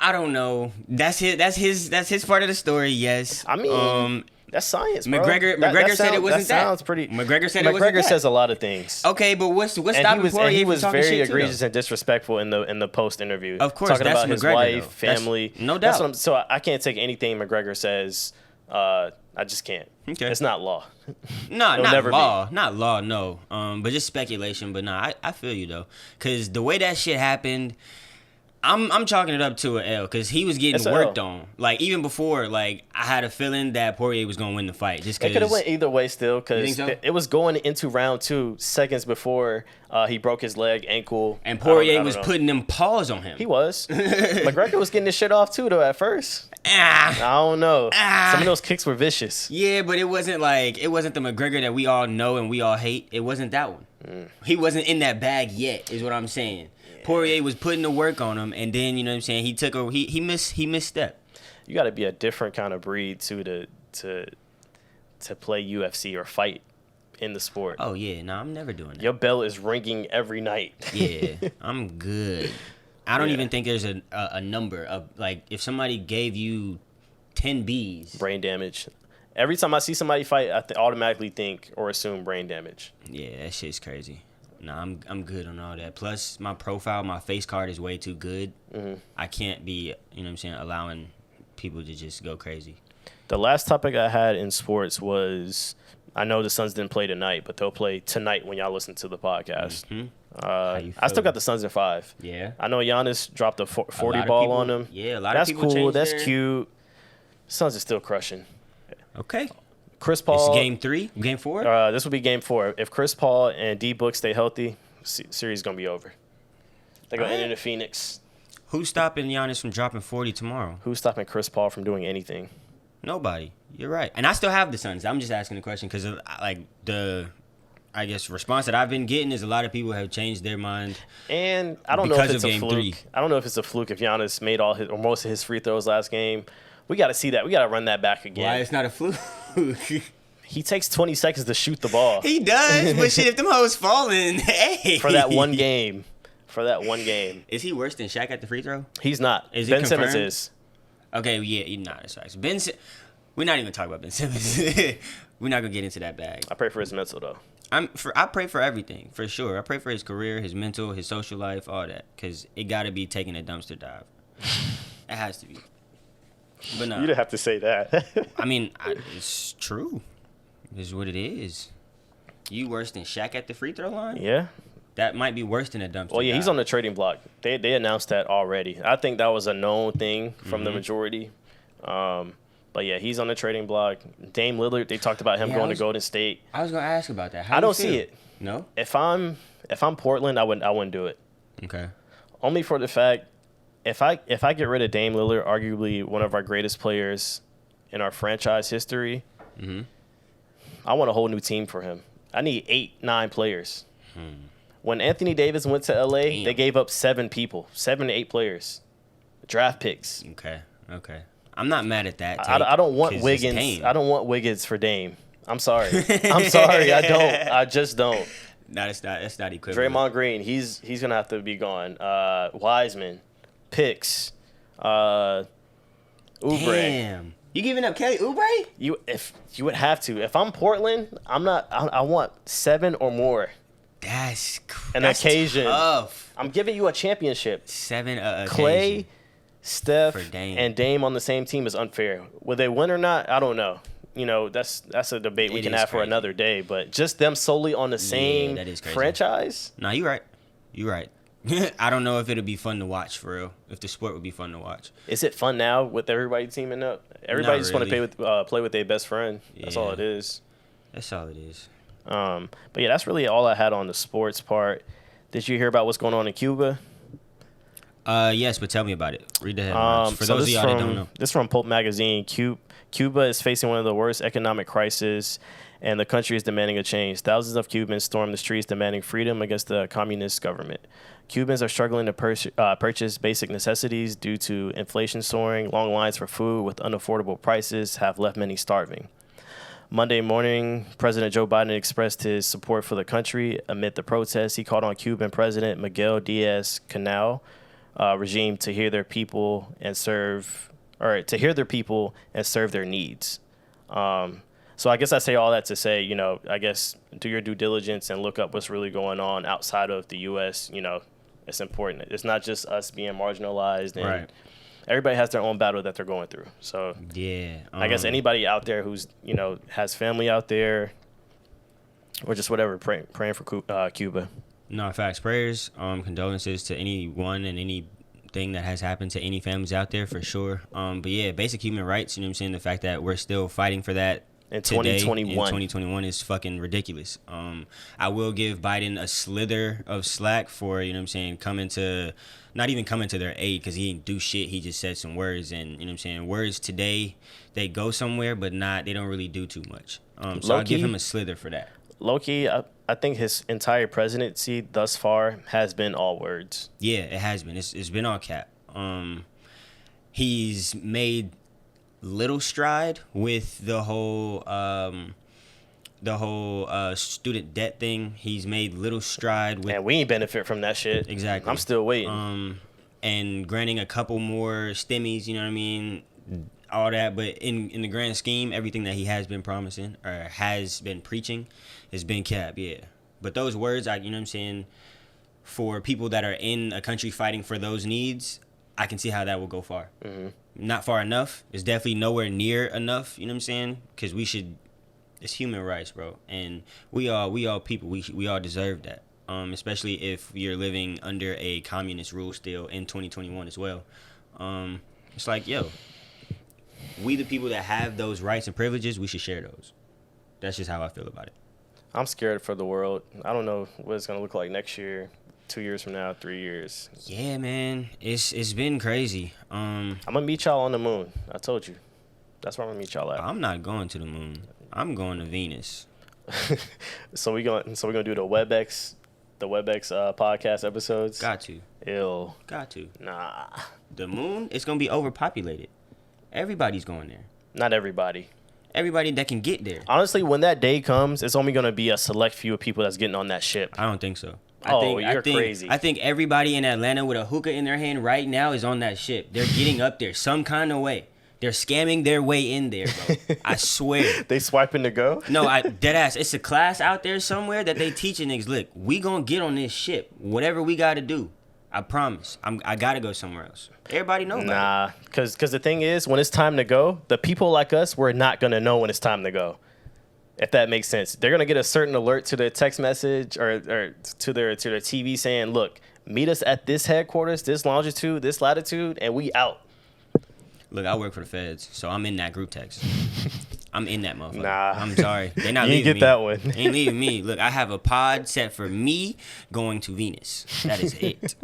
Speaker 2: I don't know. That's his part of the story, yes.
Speaker 3: I mean, that's science, bro.
Speaker 2: McGregor said it wasn't that.
Speaker 3: Sounds pretty.
Speaker 2: McGregor said it wasn't
Speaker 3: McGregor
Speaker 2: that.
Speaker 3: says a lot of things.
Speaker 2: Okay, but what's
Speaker 3: And
Speaker 2: stopping Poirier
Speaker 3: he
Speaker 2: from
Speaker 3: was
Speaker 2: talking
Speaker 3: very
Speaker 2: shit too,
Speaker 3: egregious
Speaker 2: though?
Speaker 3: and disrespectful in the post interview.
Speaker 2: Of course,
Speaker 3: talking
Speaker 2: that's
Speaker 3: about his
Speaker 2: McGregor,
Speaker 3: wife,
Speaker 2: though. That's-
Speaker 3: family.
Speaker 2: no
Speaker 3: That's
Speaker 2: doubt.
Speaker 3: so I can't take anything McGregor says. I just can't.
Speaker 2: Okay.
Speaker 3: It's not law.
Speaker 2: Nah,
Speaker 3: It'll
Speaker 2: not
Speaker 3: never
Speaker 2: law. Not law, no. But just speculation. But nah, I feel you though. Cause the way that shit happened, I'm chalking it up to an L because he was
Speaker 3: It's
Speaker 2: getting
Speaker 3: a
Speaker 2: worked
Speaker 3: L.
Speaker 2: on. Like even before, like I had a feeling that Poirier was gonna win the fight. Just
Speaker 3: It could have
Speaker 2: because
Speaker 3: went either way still
Speaker 2: You
Speaker 3: because
Speaker 2: think so?
Speaker 3: it was going into round 2 seconds before he broke his leg, ankle.
Speaker 2: and
Speaker 3: I
Speaker 2: Poirier
Speaker 3: don't
Speaker 2: was
Speaker 3: know.
Speaker 2: putting them paws on him.
Speaker 3: He was. McGregor was getting his shit off too though at first.
Speaker 2: Ah.
Speaker 3: I don't know.
Speaker 2: Ah.
Speaker 3: Some of those kicks were vicious.
Speaker 2: Yeah, but it wasn't the McGregor that we all know and we all hate. It wasn't that one. He wasn't in that bag yet, is what I'm saying. Poirier was putting the work on him, and then you know what I'm saying. He took a he misstepped.
Speaker 3: You got to be a different kind of breed too to play UFC or fight in the sport.
Speaker 2: Oh yeah, no, I'm never doing that.
Speaker 3: Your bell is ringing every night.
Speaker 2: Yeah, I'm good. I don't
Speaker 3: Yeah.
Speaker 2: even think there's a number of like if somebody gave you 10 Bs.
Speaker 3: Brain damage. Every time I see somebody fight, I automatically think or assume brain damage.
Speaker 2: Yeah, that shit's crazy. No, I'm good on all that. Plus, my profile, my face card is way too good. I can't be, you know what I'm saying, allowing people to just go crazy.
Speaker 3: The last topic I had in sports was, I know the Suns didn't play tonight, but they'll play tonight when y'all listen to the podcast.
Speaker 2: you
Speaker 3: I still
Speaker 2: feeling?
Speaker 3: got the Suns in 5.
Speaker 2: Yeah.
Speaker 3: I know Giannis dropped a 40
Speaker 2: A lot of
Speaker 3: ball
Speaker 2: people-
Speaker 3: on him.
Speaker 2: Yeah, a lot
Speaker 3: That's
Speaker 2: of people
Speaker 3: cool.
Speaker 2: changed
Speaker 3: That's
Speaker 2: their-
Speaker 3: cute. Suns are still crushing.
Speaker 2: Okay.
Speaker 3: Chris Paul.
Speaker 2: It's game 3, game 4.
Speaker 3: This will be game 4. If Chris Paul and D Book stay healthy, series gonna be over. They're gonna end in Phoenix.
Speaker 2: Who's stopping Giannis from dropping 40 tomorrow?
Speaker 3: Who's stopping Chris Paul from doing anything?
Speaker 2: Nobody. You're right. And I still have the Suns. I'm just asking the question because like I guess response that I've been getting is a lot of people have changed their mind.
Speaker 3: And I don't know if it's a fluke.
Speaker 2: 3.
Speaker 3: I don't know if it's a fluke if Giannis made all his or most of his free throws last game. We got to see that. We got to run that back again.
Speaker 2: Why it's not a fluke?
Speaker 3: He takes 20 seconds to shoot the ball.
Speaker 2: He does, but shit, if them hoes falling, hey.
Speaker 3: For that one game.
Speaker 2: Is he worse than Shaq at the free throw?
Speaker 3: He's not.
Speaker 2: Is
Speaker 3: Ben
Speaker 2: it
Speaker 3: Simmons
Speaker 2: confirmed?
Speaker 3: is.
Speaker 2: Okay, yeah, that's facts. We're not even talking about Ben Simmons. We're not gonna get into that bag.
Speaker 3: I pray for his mental though.
Speaker 2: I pray for everything, for sure. I pray for his career, his mental, his social life, all that, because it got to be taking a dumpster dive. It has to be. But no,
Speaker 3: You didn't have to say that.
Speaker 2: I mean, it's true. It's what it is. You worse than Shaq at the free throw line?
Speaker 3: Yeah.
Speaker 2: That might be worse than a dumpster
Speaker 3: Well, yeah,
Speaker 2: dive.
Speaker 3: he's on the trading block. They announced that already. I think that was a known thing from the majority. But yeah, he's on the trading block. Dame Lillard, they talked about him going to Golden State.
Speaker 2: I was gonna ask about that. How
Speaker 3: I
Speaker 2: do you
Speaker 3: don't see
Speaker 2: feel?
Speaker 3: it.
Speaker 2: No.
Speaker 3: If I'm Portland, I wouldn't do it.
Speaker 2: Okay.
Speaker 3: Only for the fact if I get rid of Dame Lillard, arguably one of our greatest players in our franchise history, I want a whole new team for him. I need 8-9 players. When Anthony Davis went to LA, they gave up 7 to 8 players, draft picks.
Speaker 2: Okay. I'm not mad at that.
Speaker 3: I don't want Wiggins. I don't want Wiggins for Dame. I'm sorry. I don't. I just don't.
Speaker 2: No, that's not equivalent.
Speaker 3: Draymond Green, he's gonna have to be gone. Wiseman, picks, Oubre.
Speaker 2: Damn. You giving up Kelly Oubre?
Speaker 3: You would have to. If I'm Portland, I'm not. I want 7 or more.
Speaker 2: That's
Speaker 3: occasion.
Speaker 2: Tough.
Speaker 3: I'm giving you a championship.
Speaker 2: 7
Speaker 3: Clay,
Speaker 2: occasion.
Speaker 3: Steph,
Speaker 2: Dame.
Speaker 3: and Dame on the same team is unfair. Will they win or not? I don't know. You know, that's a debate we can have for another day. But just them solely on the same franchise?
Speaker 2: No, you're right. I don't know if it'll be fun to watch for real. If the sport would be fun to watch.
Speaker 3: Is it fun now with everybody teaming up? Everybody just want to play with their best friend. That's all it is.
Speaker 2: That's all it is.
Speaker 3: But yeah, that's really all I had on the sports part. Did you hear about what's going on in Cuba?
Speaker 2: Yes, but tell me about it. Read the headlines. For those of y'all that don't know.
Speaker 3: This is from Pulp Magazine. Cuba is facing one of the worst economic crises, and the country is demanding a change. Thousands of Cubans stormed the streets demanding freedom against the communist government. Cubans are struggling to purchase basic necessities due to inflation soaring. Long lines for food with unaffordable prices have left many starving. Monday morning, President Joe Biden expressed his support for the country. Amid the protests, he called on Cuban President Miguel Diaz-Canel regime to hear their people and serve their needs. So I guess I say all that to say, you know, I guess do your due diligence and look up what's really going on outside of the U.S. You know, it's important. It's not just us being marginalized, and everybody has their own battle that they're going through. So
Speaker 2: yeah,
Speaker 3: I guess anybody out there who's, you know, has family out there or just whatever, praying for Cuba.
Speaker 2: No, facts. Prayers, condolences to anyone and anything that has happened to any families out there for sure. But yeah, basic human rights, you know what I'm saying? The fact that we're still fighting for that
Speaker 3: in
Speaker 2: today,
Speaker 3: 2021.
Speaker 2: in 2021 is fucking ridiculous. I will give Biden a slither of slack for, you know what I'm saying, not even coming to their aid, because he didn't do shit. He just said some words, and, you know what I'm saying, words today, they go somewhere, but they don't really do too much. So I'll give him a slither for that.
Speaker 3: Low-key, I think his entire presidency thus far has been all words.
Speaker 2: Yeah, it has been. It's been all cap. He's made little stride with the whole student debt thing. He's made little stride with.
Speaker 3: And we ain't benefit from that shit.
Speaker 2: Exactly.
Speaker 3: I'm still waiting.
Speaker 2: And granting a couple more stimmies, you know what I mean? All that, but in the grand scheme, everything that he has been promising or has been preaching has been cap, yeah. But those words, you know what I'm saying, for people that are in a country fighting for those needs, I can see how that will go far. Mm-hmm. Not far enough. It's definitely nowhere near enough, you know what I'm saying? Because it's human rights, bro. And we all people, we all deserve that. Especially if you're living under a communist rule still in 2021 as well. It's like, yo, we the people that have those rights and privileges, we should share those. That's just how I feel about it.
Speaker 3: I'm scared for the world. I don't know what it's going to look like next year, 2 years from now, 3 years.
Speaker 2: Yeah, man. It's been crazy.
Speaker 3: I'm going to meet y'all on the moon. I told you. That's where I'm gonna meet y'all at.
Speaker 2: I'm not going to the moon. I'm going to Venus.
Speaker 3: So we're gonna do the WebEx podcast episodes.
Speaker 2: Got to.
Speaker 3: Ew.
Speaker 2: Got to.
Speaker 3: Nah.
Speaker 2: The moon, it's gonna be overpopulated. Everybody's going there.
Speaker 3: Not everybody.
Speaker 2: Everybody that can get there.
Speaker 3: Honestly, when that day comes, it's only gonna be a select few of people that's getting on that ship.
Speaker 2: I don't think so.
Speaker 3: You're crazy.
Speaker 2: I think everybody in Atlanta with a hookah in their hand right now is on that ship. They're getting up there some kind of way. They're scamming their way in there, bro. I swear.
Speaker 3: They swiping to go?
Speaker 2: No, dead ass. It's a class out there somewhere that they teaching niggas. Look, we gonna get on this ship. Whatever we gotta do. I promise. I gotta go somewhere else. Everybody know about it.
Speaker 3: Because the thing is, when it's time to go, the people like us, we're not gonna know when it's time to go. If that makes sense. They're gonna get a certain alert to their text message or to their TV saying, look, meet us at this headquarters, this longitude, this latitude, and we out.
Speaker 2: Look, I work for the feds, so I'm in that group text. I'm in that motherfucker.
Speaker 3: Nah.
Speaker 2: I'm sorry. They're not
Speaker 3: You
Speaker 2: leaving
Speaker 3: get
Speaker 2: me.
Speaker 3: that one.
Speaker 2: They ain't leaving me. Look, I have a pod set for me going to Venus. That is it.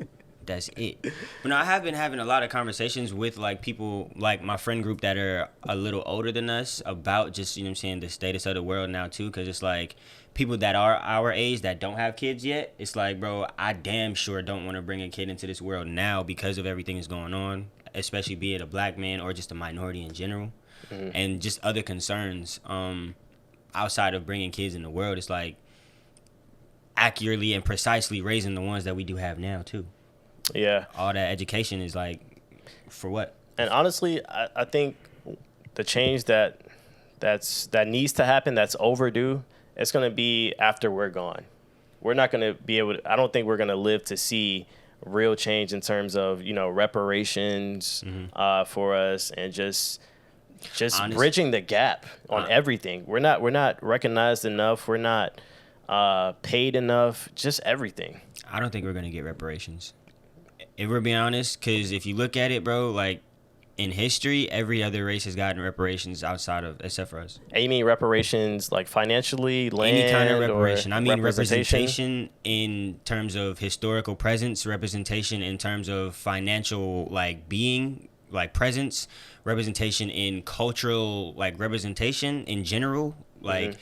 Speaker 2: That's it. But no, I have been having a lot of conversations with like people like my friend group that are a little older than us about just, you know what I'm saying, the status of the world now too. Cause it's like people that are our age that don't have kids yet. It's like, bro, I damn sure don't want to bring a kid into this world now because of everything that's going on, especially be it a black man or just a minority in general. Mm-hmm. And just other concerns outside of bringing kids in the world. It's like accurately and precisely raising the ones that we do have now too.
Speaker 3: Yeah.
Speaker 2: All that education is like, for what?
Speaker 3: And honestly, I think the change that needs to happen, that's overdue, it's going to be after we're gone. We're not going to be able to, I don't think we're going to live to see real change in terms of, you know, reparations for us and just bridging the gap on everything. We're not recognized enough. We're not paid enough. Just everything.
Speaker 2: I don't think we're going to get reparations. If we're being honest, because if you look at it, bro, like in history, every other race has gotten reparations except for us.
Speaker 3: And you mean reparations like financially, land,
Speaker 2: any kind of reparation? I mean
Speaker 3: representation
Speaker 2: in terms of historical presence, representation in terms of financial like being, like presence, representation in cultural like representation in general. Like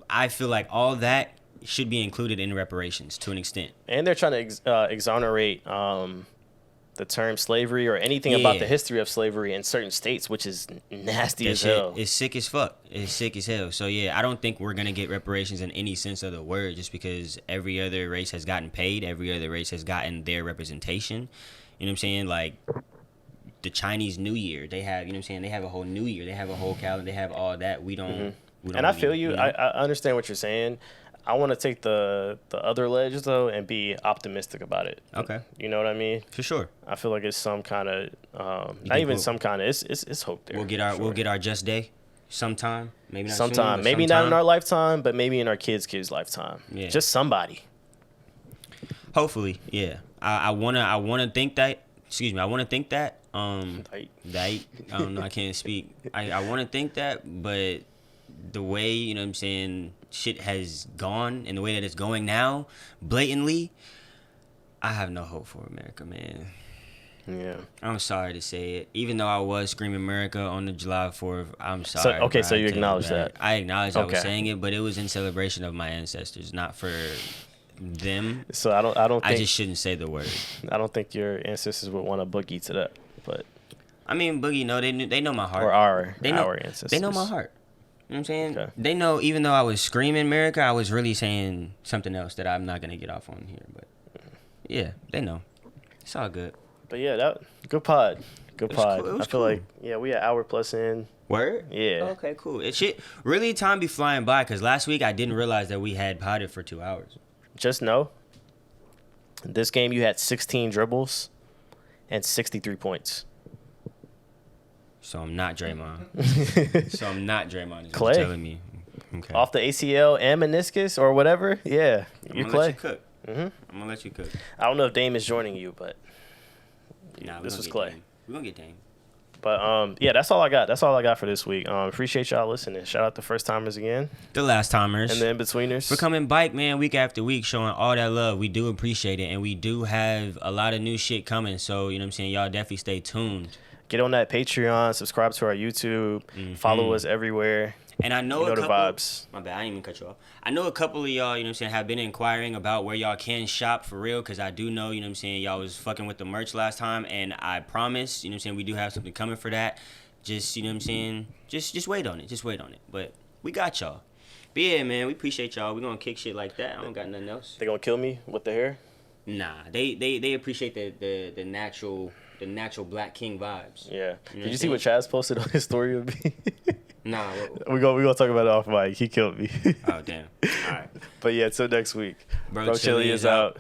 Speaker 2: I feel like all that should be included in reparations to an extent. And
Speaker 3: they're trying to exonerate the term slavery or anything about the history of slavery in certain states, which is nasty as hell.
Speaker 2: It's sick as fuck. It's sick as hell. So yeah, I don't think we're gonna get reparations in any sense of the word, just because every other race has gotten paid, every other race has gotten their representation. You know what I'm saying? Like the Chinese New Year, they have, you know what I'm saying? They have a whole New Year, they have a whole calendar, they have all that. We don't. We don't
Speaker 3: and
Speaker 2: really,
Speaker 3: I feel you.
Speaker 2: You know?
Speaker 3: I understand what you're saying. I want to take the other ledge though and be optimistic about it.
Speaker 2: Okay.
Speaker 3: You know what I mean?
Speaker 2: For sure.
Speaker 3: I feel like it's some kind of not even some kind of it's hope there.
Speaker 2: We'll get our just day sometime. Maybe not
Speaker 3: sometime.
Speaker 2: Soon,
Speaker 3: maybe not in our lifetime, but maybe in our kids' lifetime. Yeah. Just somebody.
Speaker 2: Hopefully, yeah. I wanna think that. Excuse me. I wanna think that. I don't know. I can't speak. I wanna think that, but the way, you know what I'm saying, shit has gone and the way that it's going now, blatantly, I have no hope for America, man.
Speaker 3: Yeah.
Speaker 2: I'm sorry to say it. Even though I was screaming America on the July 4th, I'm sorry.
Speaker 3: So you acknowledge that?
Speaker 2: I acknowledge I was saying it, but it was in celebration of my ancestors, not for them.
Speaker 3: So I don't think,
Speaker 2: I just shouldn't say the word.
Speaker 3: I don't think your ancestors would want to boogie to that, but
Speaker 2: I mean, Boogie, no, they know my heart.
Speaker 3: Or our ancestors.
Speaker 2: They know my heart. You know what I'm saying?
Speaker 3: Okay.
Speaker 2: They know, even though I was screaming America, I was really saying something else that I'm not going to get off on here. But yeah, they know. It's all good.
Speaker 3: But yeah, good pod. Good pod.
Speaker 2: Cool.
Speaker 3: I feel like, we an hour plus in.
Speaker 2: Word?
Speaker 3: Yeah.
Speaker 2: Okay, cool. Really, time be flying by, because last week I didn't realize that we had podded for 2 hours.
Speaker 3: Just know, this game you had 16 dribbles and 63 points.
Speaker 2: So I'm not Draymond. Is
Speaker 3: Clay.
Speaker 2: what you're telling me. Okay.
Speaker 3: Off the ACL and meniscus or whatever. Yeah, you Clay.
Speaker 2: Let you cook. I'm gonna let you cook.
Speaker 3: I don't know if Dame is joining you, but
Speaker 2: this
Speaker 3: was Clay.
Speaker 2: We're gonna get Dame.
Speaker 3: But that's all I got. That's all I got for this week. Appreciate y'all listening. Shout out the first timers again.
Speaker 2: The last timers.
Speaker 3: And the in-betweeners.
Speaker 2: For coming bike, man, week after week, showing all that love. We do appreciate it. And we do have a lot of new shit coming. So, you know what I'm saying? Y'all definitely stay tuned.
Speaker 3: get on that Patreon, subscribe to our YouTube, follow us everywhere.
Speaker 2: And I know,
Speaker 3: you know
Speaker 2: a couple,
Speaker 3: the vibes.
Speaker 2: My bad, I didn't even cut you off. I know a couple of y'all, you know what I'm saying, have been inquiring about where y'all can shop for real, because I do know, you know what I'm saying, y'all was fucking with the merch last time, and I promise, you know what I'm saying, we do have something coming for that. Just, you know what I'm saying, just wait on it. Just wait on it. But we got y'all. But yeah, man, we appreciate y'all. We gonna kick shit like that. I don't got nothing else.
Speaker 3: They gonna kill me with the hair?
Speaker 2: Nah, they appreciate the natural Black King vibes.
Speaker 3: Yeah.
Speaker 2: You know
Speaker 3: Did you see what Chaz posted on his story of me?
Speaker 2: Nah.
Speaker 3: We gonna talk about it off mic. He killed me.
Speaker 2: Oh damn. All right.
Speaker 3: But yeah, until next week.
Speaker 2: Brochillians
Speaker 3: out.